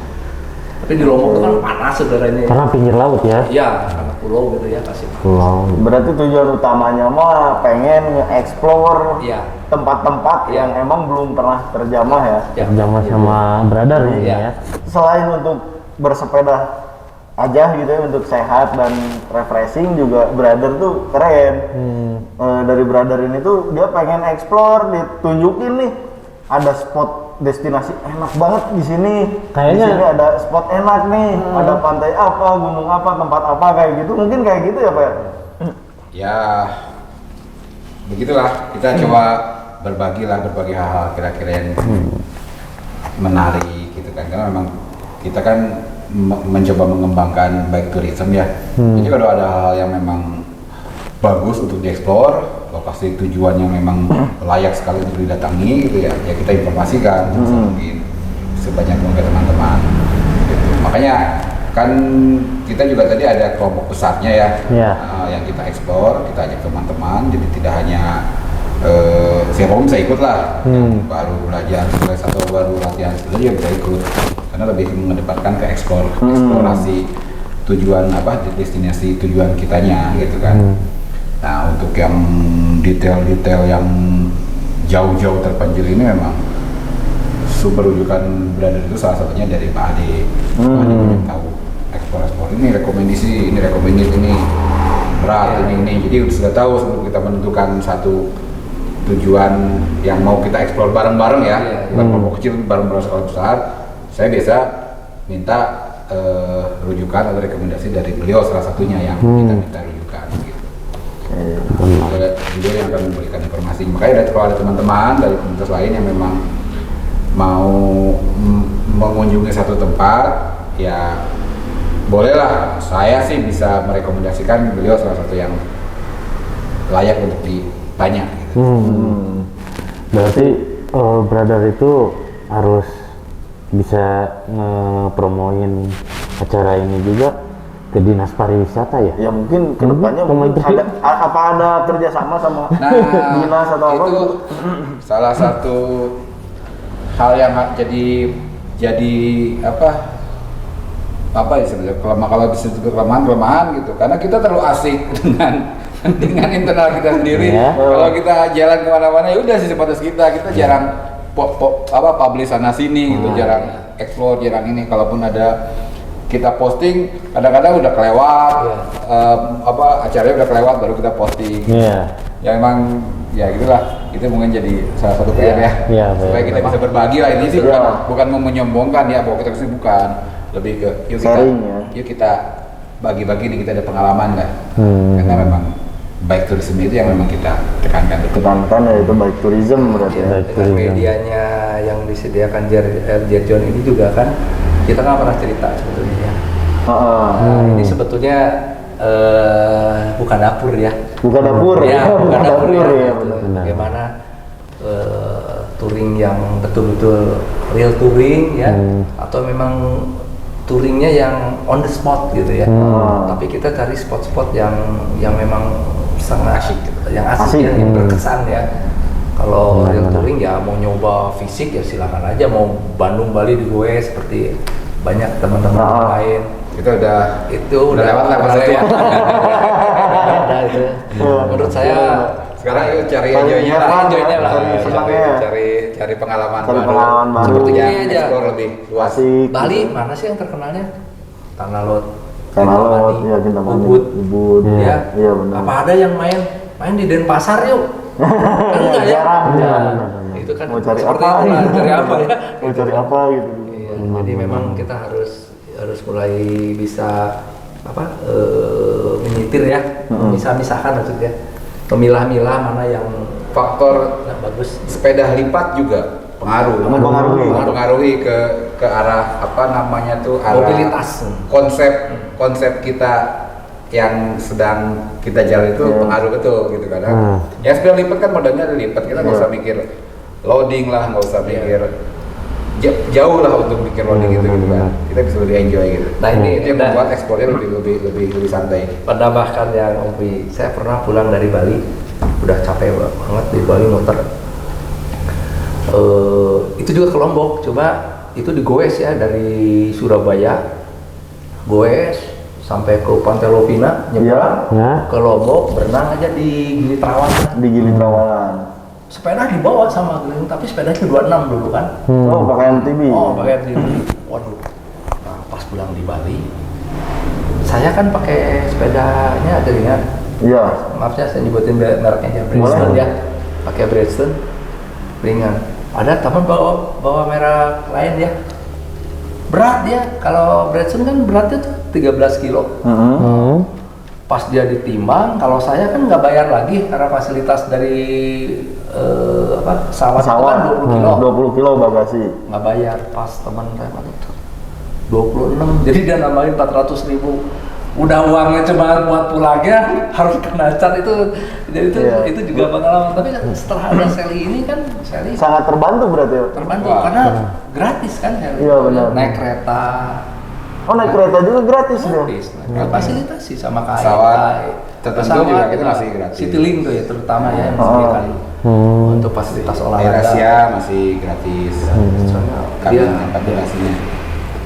Tapi di Lombok tuh kan panas udaranya. Karena pinggir laut ya. Iya, karena pulau gitu ya pasti. Pulau. Berarti tujuan utamanya mah pengen nge-explore Iya. tempat-tempat Iya. yang emang belum pernah terjamah ya. Ya, Jamah sama brother ya, ini Iya. ya. Selain untuk bersepeda aja gitu ya, untuk sehat dan refreshing juga brother tuh keren. Dari brother ini tuh dia pengen explore, ditunjukin nih ada spot destinasi enak banget di sini. Kayaknya- Di sini ada spot enak nih, ada pantai apa, gunung apa, tempat apa kayak gitu. Mungkin kayak gitu ya, Pak. Ya begitulah, kita coba berbagi hal-hal kira-kira yang menarik gitu kan, karena memang kita kan mencoba mengembangkan baik tourism ya. Jadi kalau ada hal yang memang bagus untuk dieksplor, lokasi tujuan yang memang layak sekali untuk didatangi gitu ya, ya kita informasikan mungkin sebanyak mungkin teman-teman gitu. Makanya kan kita juga tadi ada kelompok besarnya ya, Iya. yang kita eksplor, kita ajak teman-teman, jadi tidak hanya siapapun bisa ikut lah, yang baru belajar tulis atau baru latihan itu juga bisa ikut, karena lebih mengedepankan ke eksplorasi tujuan apa, destinasi tujuan kitanya gitu kan. Nah untuk yang detail-detail yang jauh-jauh terpencil ini memang sumber rujukan brother itu salah satunya dari Pak Ade. Pak Ade banyak tahu eksplor ini rekomendasi, ini berat, ini. Jadi sudah tahu sebelum kita menentukan satu tujuan yang mau kita eksplor bareng-bareng ya, bukan kelompok kecil, bareng-bareng sekolah besar. Saya biasa minta rujukan atau rekomendasi dari beliau salah satunya yang kita minta rujukan gitu. Beliau yang akan memberikan informasi. Makanya kalau ada teman-teman dari komunitas lain yang memang mau mengunjungi satu tempat, ya bolehlah. Saya sih bisa merekomendasikan beliau salah satu yang layak untuk ditanya. Gitu. Berarti brother itu harus bisa ngepromoin acara ini juga ke dinas pariwisata ya? Ya mungkin kedepannya mungkin ada kerjasama sama dinas atau apa itu gitu. salah satu hal yang jadi apa ya sebenarnya, kalau bisa kelemahan gitu, karena kita terlalu asik dengan internal kita sendiri. Kalau kita jalan kemana-mana ya udah sih sebatas kita jarang publish sana sini gitu, jarang explore, jarang ini. Kalaupun ada kita posting, kadang-kadang udah kelewat, acaranya udah kelewat baru kita posting. Ya emang ya gitulah, itu mungkin jadi salah satu PR ya, supaya kita bisa berbagi lah. Ini sih bukan mau menyombongkan ya bahwa kita kesini, bukan, lebih ke yuk kita bagi-bagi nih, kita ada pengalaman nggak, karena memang baik tourism itu yang memang kita tekankan ya, itu baik tourism berarti ya. Dengan medianya yang disediakan Jerjon ini juga kan kita nggak pernah cerita sebetulnya ya. Ini sebetulnya bukan dapur ya. Bukan dapur ya. Bukan dapur ya. Ya, Bagaimana touring yang betul-betul real touring ya, atau memang touringnya yang on the spot gitu ya. Tapi kita cari spot-spot yang memang sangat asik, yang asik. Yang berkesan ya. Kalau real touring ya mau nyoba fisik ya silakan aja, mau Bandung Bali di gue seperti banyak teman-teman lain. Itu udah lewat lah masa ya. Ada itu. Menurut saya sekarang yuk cari enjoy-nya lah, cari pengalaman baru. Seperti yang explore lebih luas. Bali mana sih yang terkenalnya? Tanah Lot, ya, Ubud, ya. Iya benar. Apa ada yang main di Denpasar yuk? Kan enggak ya? Itu kan Mau cari seperti apa? itulah, cari apa ya? Mau cari apa gitu. Iya, jadi memang kita harus mulai bisa menyitir ya, misah-misahkan maksudnya, memilah-milah mana yang Faktor bagus. sepeda lipat juga mempengaruhi ke arah arah Mobilitas. konsep kita yang sedang kita jalan itu pengaruh betul gitu, karena ya sepeda lipat kan modalnya lipat, kita nggak usah mikir loading lah, nggak usah pikir jauh lah untuk pikir loading gitu kan. Kita bisa lebih enjoy gitu. Nah ini itu yang membuat ekspornya lebih santai. Menambahkan yang Om Pi, saya pernah pulang dari Bali, udah capek banget di Bali muter. Itu juga ke Lombok, coba itu digoes ya dari Surabaya, goes sampai ke Pantai Lovina, nyebrang ke Lombok, berenang aja di Gili Trawangan. Di Gili Trawangan. Sepeda dibawa sama Gili, tapi sepedanya 26 dulu kan. Oh, pakai MTB. Oh, pakai MTB. Waduh. Nah, pas pulang di Bali, saya kan pakai sepedanya ringan. Iya. Maafnya saya nyebutin mereknya aja, Bridgestone ya. Pakai Bridgestone ringan. Ada teman bawa merek lain ya. Berat dia. Kalau Bridgestone kan beratnya tuh 13 kilo. Pas dia ditimbang, kalau saya kan nggak bayar lagi karena fasilitas dari pesawat itu kan 20 kilo. 20 kilo bagasi. Nggak bayar. Pas teman saya itu 26. Jadi dia nambahin 400.000. Udah uangnya cuma buat pulangnya harus kena cat itu. Jadi itu juga pengalaman. Tapi setelah ada Sally ini kan Sally Sangat terbantu berarti ya? terbantu karena gratis kan Sally. Iya, benar. Naik kereta. Oh, naik kereta juga gratis ya? Gratis. Fasilitasi sama KAI. Pesawat tertentu juga kita masih gratis. Citylink tuh ya terutama ya yang masih kali. Untuk fasilitas Air olahraga. Asia masih gratis. Soalnya Kabin dia tempat durasinya.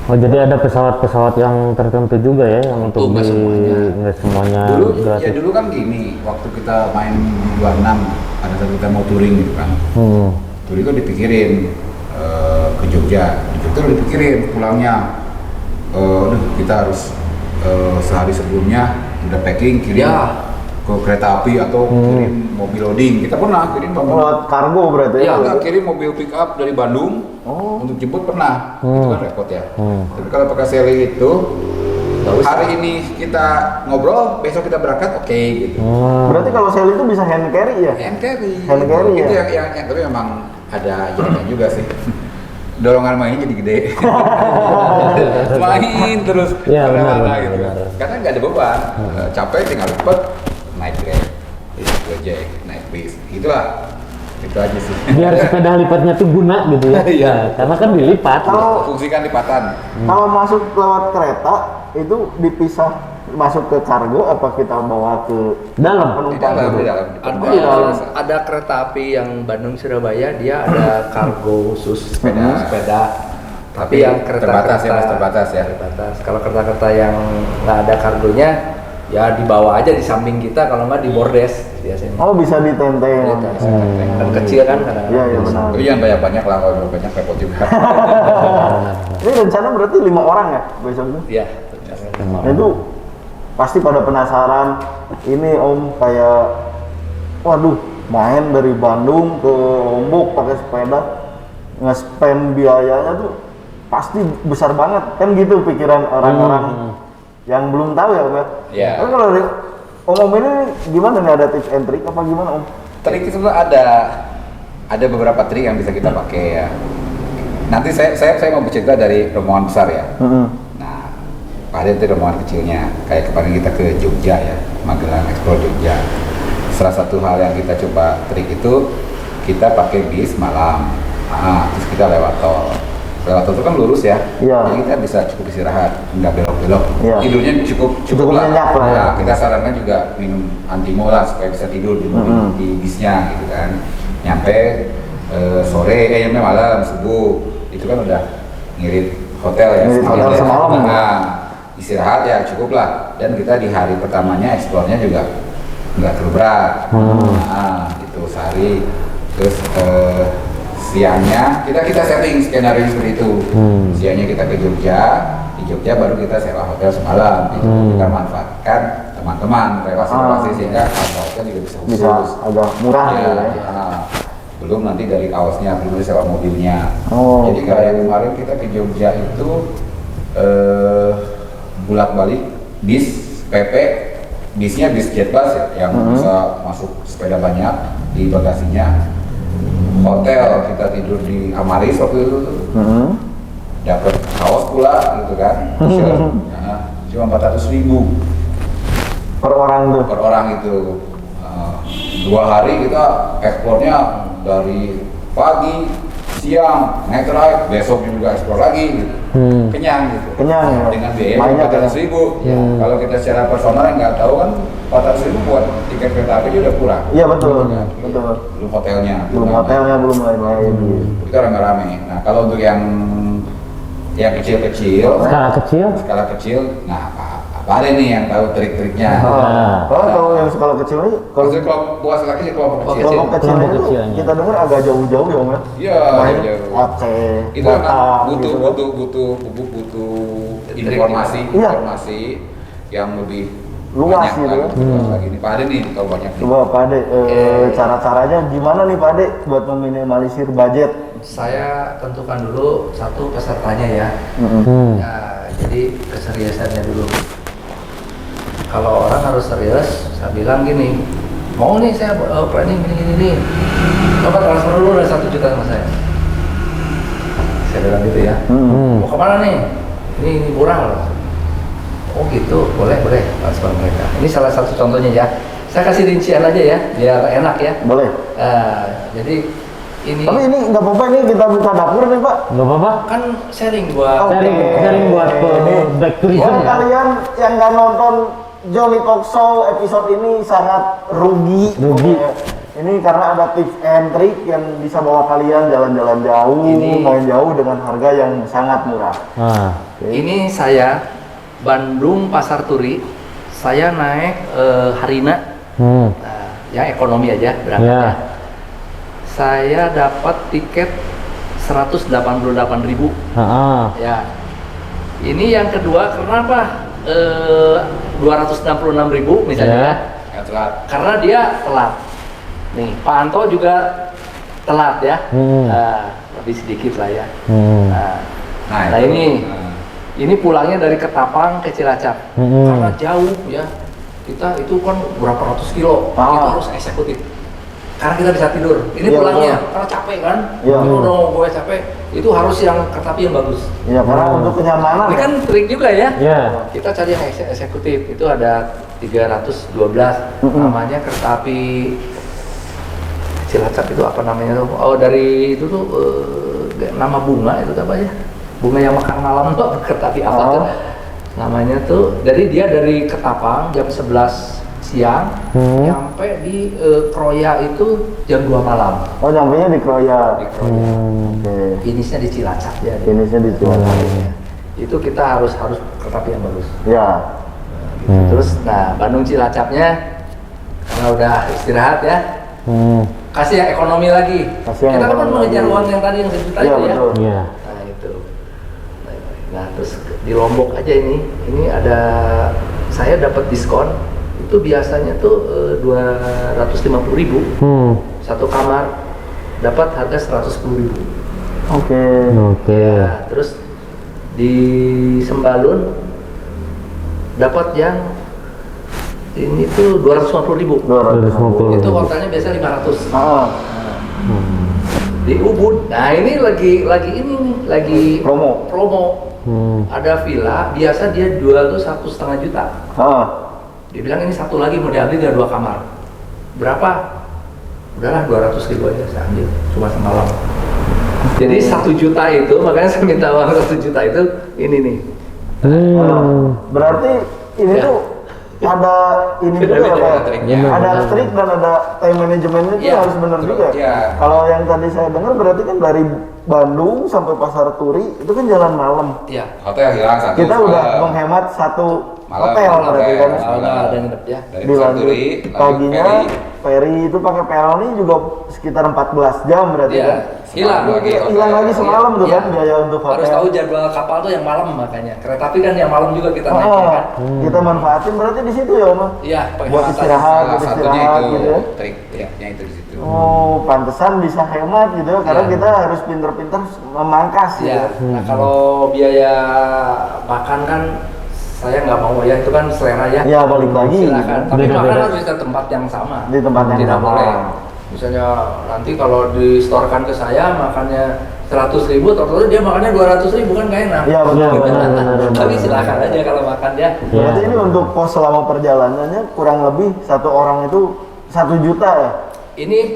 Oh jadi ada pesawat-pesawat yang tertentu juga ya yang untuk nggak semuanya. nggak semuanya Dulu gratis. ya dulu kan gini, waktu kita main di 26 ada satu kita mau touring gitu kan. Touring itu dipikirin ke Jogja. Di Jogja udah dipikirin pulangnya. Kita harus sehari sebelumnya udah packing kirim ke kereta api atau kirim mobil loading. Kita pernah kirim Lewat kargo berarti ya? Kita kirim mobil pick up dari Bandung untuk jemput pernah. Itu kan repot ya. Tapi kalau pakai Sally itu hari ini kita ngobrol, besok kita berangkat, oke gitu. Berarti kalau Sally itu bisa hand carry ya? Hand carry. Hand carry Itu ya? yang tapi memang ada jalan juga sih. Dorongan mainnya jadi gede. Main terus Iya, kemana-mana benar, gitu. benar. Karena nggak ada beban. Capek tinggal cepet naik Grab, Gojek, naik bis. Itulah. Itu aja sih. Biar sepeda lipatnya tuh guna gitu ya. Iya. Nah, karena kan dilipat. Kalau Fungsikan lipatan. kalau masuk lewat kereta itu dipisah masuk ke kargo apa kita bawa ke Dalam. Di dalam, gitu? di dalam. Ada kereta api yang Bandung Surabaya, dia ada kargo khusus sepeda. Tapi yang terbatas ya, Mas, terbatas ya. Terbatas. Kalau kereta-kereta yang nggak ada kargonya, ya dibawa aja di samping kita, kalau nggak di bordes biasanya. Oh, bisa ditenteng. Kan kecil kan kadang-kadang. Iya, iya benar. Tapi jangan banyak-banyak lah, kalau banyak repot juga. Ini rencana berarti 5 orang ya besok itu? Iya. Nah, itu pasti pada penasaran. Ini Om kayak, waduh, main dari Bandung ke Lombok pakai sepeda, nge-spend biayanya tuh pasti besar banget kan gitu pikiran orang-orang yang belum tahu ya Om ya. Iya. Tapi kalau dari Om ini gimana nih, ada tips and trick apa gimana Om? Trik itu ada beberapa trik yang bisa kita pakai ya. Nanti saya mau bercerita dari rombongan besar ya. Nah, ada itu rombongan kecilnya. Kayak kemarin kita ke Jogja ya, Magelang Explore Jogja. Salah satu hal yang kita coba trik itu kita pakai bis malam. Terus kita lewat tol. Lewat tol itu kan lurus ya. Iya. Jadi kita bisa cukup istirahat, nggak belok-belok. Iya. Tidurnya cukup Cukup lah. nyenyak lah ya. Nah, kita sarankan juga minum antimo lah supaya bisa tidur di bisnya gitu kan. Nyampe nyampe malam subuh itu kan udah ngirit hotel ya. Ngirit hotel semalam. Nah, istirahat ya cukup lah. Dan kita di hari pertamanya eksplornya juga nggak terlalu berat. Nah, itu sehari. Terus siangnya kita setting skenario seperti itu. Siangnya kita ke Jogja, di Jogja baru kita sewa hotel semalam. Itu kita manfaatkan teman-teman relasi sehingga harga hotel juga bisa khusus. Bisa agak murah gitu ya. Belum nanti dari kaosnya, belum sewa mobilnya. Jadi oke. kayak kemarin kita ke Jogja itu bolak-balik bis PP, bisnya bis jet bus ya, yang bisa masuk sepeda banyak di bagasinya. Hotel kita tidur di Amaris waktu itu dapat kaos pula gitu kan. Cuma 400.000 Per orang tuh. per orang itu. 2 hari kita ekspornya dari pagi, siang, naik ride, besok juga explore lagi gitu. Kenyang gitu. Kenyang, ya. Dengan biaya Mainnya 400.000. Kalau kita secara personal yang nggak tahu kan 400.000 buat tiket kereta api itu udah kurang. Iya betul, betul. Belum hotelnya. Belum hotelnya, belum lain-lain. Itu rame-rame. Nah kalau untuk yang kecil-kecil, skala kecil, nah apa ada nih yang tahu trik-triknya? Kalau yang skala kecil ini, Kalau buat laki sih kelompok kecil. kelompok kecilnya itu kita dengar agak jauh-jauh ya Om ya. Iya, Main jauh. Aceh, Itu memang Batam, gitu kan. butuh Trik, informasi yang lebih Luas banyak gitu lagi, ya. luas lagi. Nih Pak Ade nih tahu banyak nih. Coba Pak Ade, cara-caranya gimana nih Pak Ade buat meminimalisir budget? Saya tentukan dulu satu pesertanya ya. Ya, jadi keseriusannya dulu. Kalau orang harus serius, saya bilang gini, mau nih saya planning gini. Coba transfer dulu dari 1 juta sama saya. Saya bilang gitu ya. Mau kemana nih? Ini murah loh. Oh gitu, boleh transfer mereka. Ini salah satu contohnya ya. Saya kasih rincian aja ya, biar enak ya. Boleh. Jadi ini Tapi ini nggak apa-apa, ini kita buka dapur nih Pak. Nggak apa-apa. kan sharing buat Oke. Sharing buat back tourism Buat ya. kalian yang nggak nonton Johnny Talk Show episode ini sangat rugi. Ini karena ada tips and trick yang bisa bawa kalian jalan-jalan jauh, main jauh dengan harga yang sangat murah. Ini saya Bandung Pasar Turi, saya naik Harina, yang ekonomi aja berangkatnya. Saya dapat tiket 188.000. Ya. Ini yang kedua kenapa 266.000 misalnya? Nggak telat. Karena dia telat. Nih, Pak Anto juga telat ya. Lebih sedikit lah ya. Nah, ini pulangnya dari Ketapang ke Cilacap. Karena jauh ya. Kita itu kan berapa ratus kilo. Kita harus eksekutif. Karena kita bisa tidur. Ini pulangnya karena capek kan. Kalau gue capek, itu harus yang kereta api yang bagus. Iya, karena untuk kenyamanan. Ini kan trik juga ya. Iya. Kita cari yang eksekutif. Itu ada 312 namanya kereta api Cilacap itu apa namanya tuh? Oh dari itu tuh nama bunga itu apa ya? Bunga yang makan malam tuh kereta api apa tuh? Namanya tuh. Jadi dia dari Ketapang jam 11 siang nyampe di Kroya itu jam 2 malam. Oh, nyampenya di Kroya. Di Kroya. Oke. Finishnya di Cilacap ya. Finishnya di Cilacap. Itu kita harus kereta api yang bagus. Ya. Terus, nah Bandung Cilacapnya karena udah istirahat ya, kasih yang ekonomi lagi. Kasih yang Kita kan ekonomi mengejar lagi. uang yang tadi yang 1 juta Iya, itu ya. betul. Iya. Nah itu. Nah terus di Lombok aja ini ada saya dapat diskon itu biasanya tuh 250.000 satu kamar, dapat harga 110.000. Oke. Nah, terus di Sembalun dapat yang ini tuh 250.000. 250. Itu hotelnya biasa 500. Di Ubud, nah ini lagi ini nih, lagi promo. Ada villa, biasa dia jual tuh 1,5 juta. Dia bilang ini satu lagi mau diambil dia 2 kamar. Berapa? Udahlah 200.000 aja saya ambil, cuma semalam. Jadi 1 juta itu, makanya saya minta uang 1 juta itu ini nih. Berarti ini Ya. tuh ada ini juga ya Pak. triknya. Ada trik dan ada time manajemennya itu Iya, harus benar betul. juga. Iya. Kalau yang tadi saya dengar berarti kan dari Bandung sampai Pasar Turi itu kan jalan malam. Iya. Hotel hilang satu. Kita udah malam. menghemat satu Malam, hotel berarti kan. Soalnya ada nginep ya. Dari Dilanjut Turi, paginya ferry itu pakai pelni juga sekitar 14 jam berarti Iya. kan. Hilang lagi. Hilang lagi semalam tuh Iya. kan biaya untuk hotel. Harus tahu jadwal kapal tuh yang malam makanya. Kereta api kan yang malam juga kita naik kan. Kita manfaatin berarti di situ ya Om. Iya, pakai Buat mata. istirahat. Salah satunya istirahat itu gitu ya. trik ya itu di situ. Oh, pantesan bisa hemat gitu ya, karena Iya. kita harus pinter-pinter memangkas gitu. Iya. ya. Nah kalau biaya makan kan saya nggak mau ya, itu kan selera ya. Iya, balik lagi. Silakan. Tapi Beda-beda. makan harus di tempat yang sama. Di tempat yang Tidak sama. boleh. Misalnya nanti kalau disetorkan ke saya makannya 100.000, terus dia makannya 200.000 kan nggak enak. Iya, benar, Iya, benar. Tapi silakan aja kalau makan ya. Berarti Iya. ini untuk kos selama perjalanannya kurang lebih satu orang itu 1 juta ya? Ini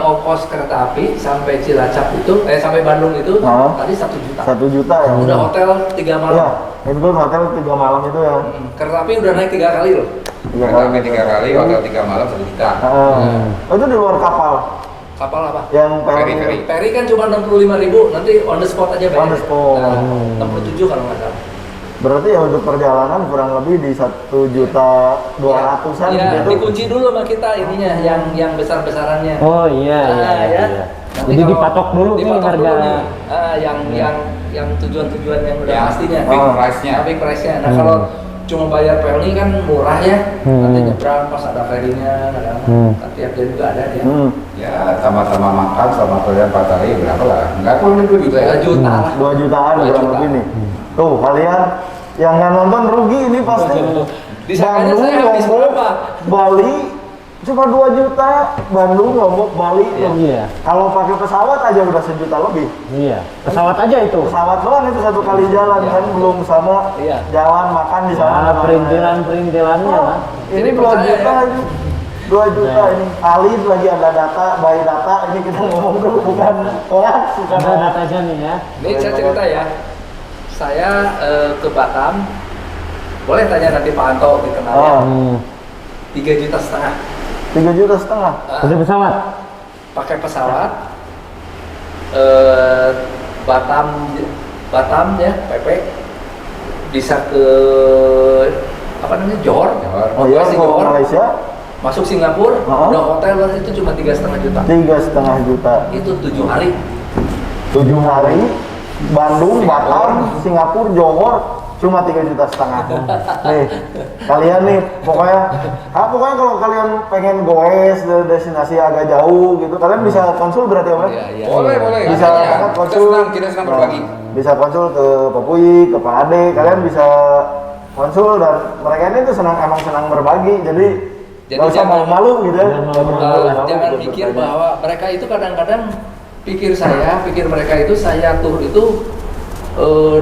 ongkos kereta api sampai Cilacap itu, sampai Bandung itu tadi 1 juta. 1 juta ya. Udah hotel 3 malam. Iya, itu hotel 3 malam itu ya. Kereta api udah naik 3 kali loh. Kereta api 3 kali, hotel 3 malam 1 juta. Itu di luar kapal. Kapal apa? Yang Ferry. Ferry kan cuma 65.000, nanti on the spot aja bayar. On the spot. Nah, 67 kalau nggak salah. Berarti ya untuk perjalanan kurang lebih di 1.200.000-an Ya, gitu. dikunci dulu sama kita ininya, yang besar-besarannya. Oh iya, iya, Ya. iya. Nanti Jadi kalau dipatok dulu nih dipatok harga. dulu nih. Yang tujuan-tujuan yang udah Ya, pastinya. fixed price-nya. Fixed price-nya. Nah, kalau cuma bayar pelni kan murah ya. Nanti nyebrang pas ada ferry-nya, tiap dia juga ada dia. Ya, sama-sama makan sama kalian 4 hari berapa lah? Enggak kurang lebih 2 juta ya. 2 juta lah. 2 jutaan 2 kurang juta. lebih nih. Tuh kalian yang nggak nonton rugi ini pasti. Disangkanya saya habis berapa? Bali cuma 2 juta. Bandung, Lombok, Bali. tuh. Iya. Kalau pakai pesawat aja udah 1 juta lebih. Iya. Pesawat aja itu. Pesawat doang itu 1 kali jalan kan belum sama Iya. jalan makan di sana. Nah, perintilan-perintilannya lah. Ini Jadi 2 percaya juta ya? ini. 2 juta ini. Alid lagi ada data, by data ini kita ngomong dulu bukan kelas, bukan Ada datanya nih ya. Ini saya cerita ya. Saya ke Batam. Boleh tanya nanti Pak Anto dikenalnya. 3,5 juta. 3,5 juta. Udah pesawat. Pakai pesawat Batam ya PP bisa ke apa namanya Johor. Oh iya, Masih kalau Johor. Malaysia Masuk Singapura, udah hotel itu cuma 3,5 juta. 3,5 juta. Itu 7 hari. 7 hari Bandung, Batam, Singapura, Johor cuma 3,5 juta. Nih, kalian nih pokoknya kalau kalian pengen goes dari destinasi agak jauh gitu, kalian bisa konsul berarti ya, Pak? Iya. Boleh. Bisa Ya, banget kita konsul. senang berbagi. Bisa konsul ke Pak Puyi, ke Pak Ade, kalian bisa konsul dan mereka ini tuh emang senang berbagi, jadi nggak usah jangan- malu-malu gitu ya. Jangan pikir bahwa mereka itu kadang-kadang pikir mereka itu saya tur itu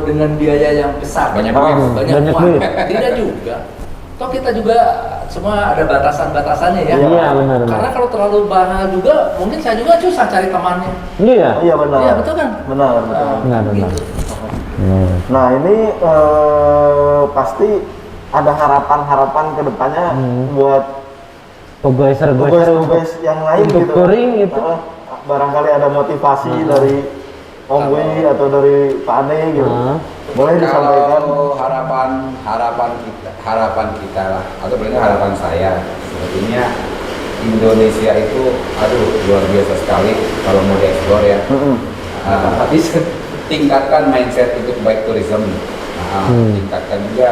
dengan biaya yang besar, Banyak duit. banyak Banyak uang. duit. Tidak juga. Toh kita juga semua ada batasan-batasannya ya. Iya, benar. Karena kalau terlalu mahal juga, mungkin saya juga susah cari temannya. Iya. Iya benar. Iya betul kan? Benar, betul. Benar. Gitu. Nah ini pasti ada harapan-harapan kedepannya buat Pegoiser tugas yang lain untuk gitu. touring itu. Barangkali ada motivasi dari Om Wi atau dari Pak Ade gitu. Boleh disampaikan. Kalau harapan kita lah, atau paling nggak harapan saya, sebetulnya Indonesia itu, luar biasa sekali kalau mau dieksplor ya. Habis tingkatkan mindset untuk baik tourism. Tingkatkan juga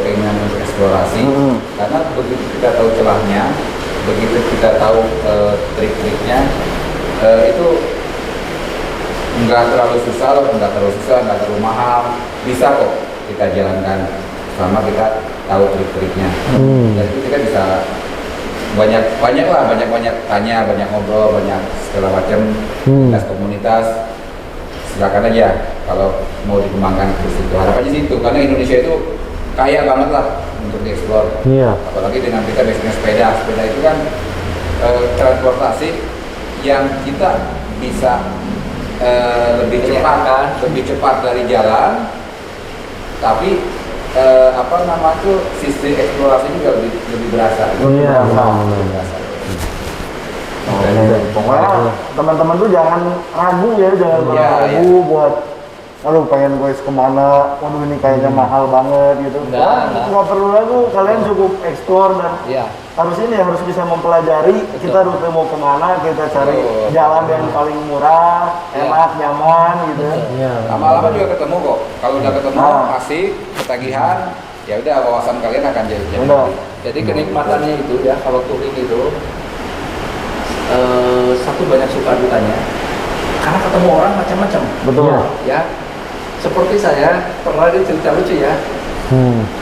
keinginan untuk eksplorasi. Karena begitu kita tahu celahnya, begitu kita tahu trik-triknya, itu nggak terlalu susah, nggak terlalu mahal, bisa kok kita jalankan sama kita tahu trik-triknya. Jadi kita bisa banyak tanya, banyak ngobrol, banyak segala macam komunitas. Silakan aja kalau mau dikembangkan ke situ. Harapannya situ, karena Indonesia itu kaya banget lah untuk dieksplor. Iya. Apalagi dengan kita basicnya sepeda itu kan transportasi yang kita bisa lebih cepat dari jalan, tapi sisi eksplorasi juga lebih berasa. Iya. Pokoknya teman-teman tuh jangan ragu ya, jangan pernah ragu buat pengen gue kemana, ini kayaknya mahal banget gitu. Nggak perlu ragu, kalian cukup explore dan harus bisa mempelajari kita rute mau kemana, kita cari jalan yang paling murah, enak, nyaman gitu. Lama-lama juga ketemu kok. Kalau udah ketemu asik, ketagihan, ya udah wawasan kalian akan jadi. Jadi kenikmatannya itu ya, kalau touring itu satu banyak suka dukanya, karena ketemu orang macam-macam. Betul. Ya, seperti saya pernah ada cerita lucu ya.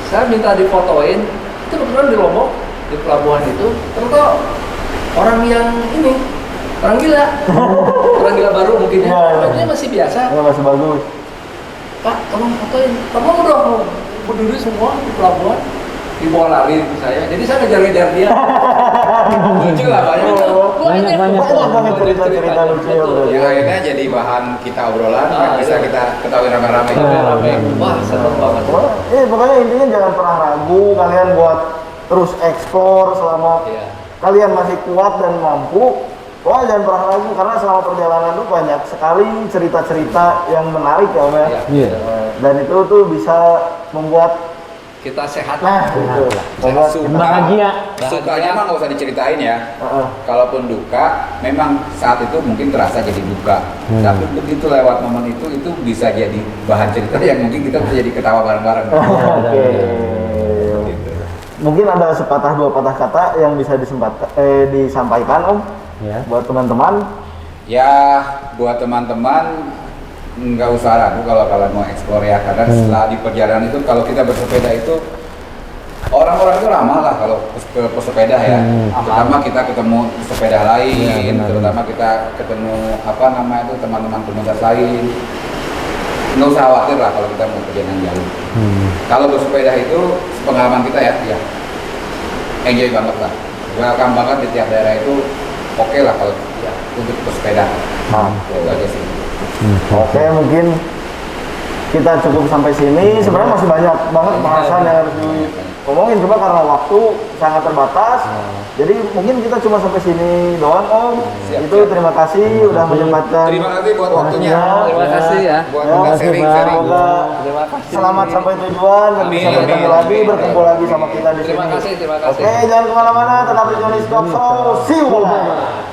Saya minta difotoin, itu kebetulan di Lombok, di pelabuhan itu, ternyata orang yang orang gila, orang gila baru mungkin ya. Ini masih biasa. Masih bagus. Pak, tolong fotoin. Tolong dong, berdiri semua di pelabuhan, dibawa lari ke saya. Jadi saya ngejar-ngejar dia. Lucu lah banyak. Banyak banget cerita-cerita lucu ya bro. Yang akhirnya jadi bahan kita obrolan, yang bisa kita ketahui rame-rame. Wah, seneng banget. Pokoknya intinya jangan pernah ragu kalian buat terus eksplor selama Iya. kalian masih kuat dan mampu. Wah, jangan pernah ragu karena selama perjalanan itu banyak sekali cerita-cerita yang menarik ya Om ya. Iya. Iya. Dan itu tuh bisa membuat Kita sehat. gitu. Sehat, suka. Bahagia. Sukanya mah nggak usah diceritain ya. Heeh. Kalaupun duka, memang saat itu mungkin terasa jadi duka. Tapi begitu lewat momen itu bisa jadi bahan cerita yang mungkin kita bisa jadi ketawa bareng-bareng. Oke. Gitu. Mungkin ada sepatah dua patah kata yang bisa disampaikan Om Ya. buat teman-teman. Ya, buat teman-teman nggak usah ragu kalau kalian mau eksplor ya, karena setelah di perjalanan itu kalau kita bersepeda itu orang-orang itu ramah lah kalau ke pesepeda ya. Terutama kita ketemu pesepeda lain, Ya, benar. terutama kita ketemu teman-teman komunitas lain. Nggak usah khawatir lah kalau kita mau perjalanan jauh. Kalau bersepeda itu pengalaman kita ya enjoy banget lah. Welcome banget di tiap daerah itu, oke lah kalau ya untuk bersepeda. Itu aja sih. Oke, mungkin kita cukup sampai sini. Sebenarnya masih banyak banget bahasan yang harus diomongin, cuma karena waktu sangat terbatas. Jadi mungkin kita cuma sampai sini doang Om. Siap, Itu siap. terima kasih udah menyempatkan. Terima kasih buat waktunya. Terima kasih ya. Buat Ya, kita kasih, sharing-sharing. Bang. Semoga Terima kasih. selamat sampai tujuan dan Amin, bisa bertemu amin, lagi, amin. berkumpul lagi sama kita di sini. Terima kasih. Oke, jangan kemana-mana, tetap di Johnny Stop Show. See you.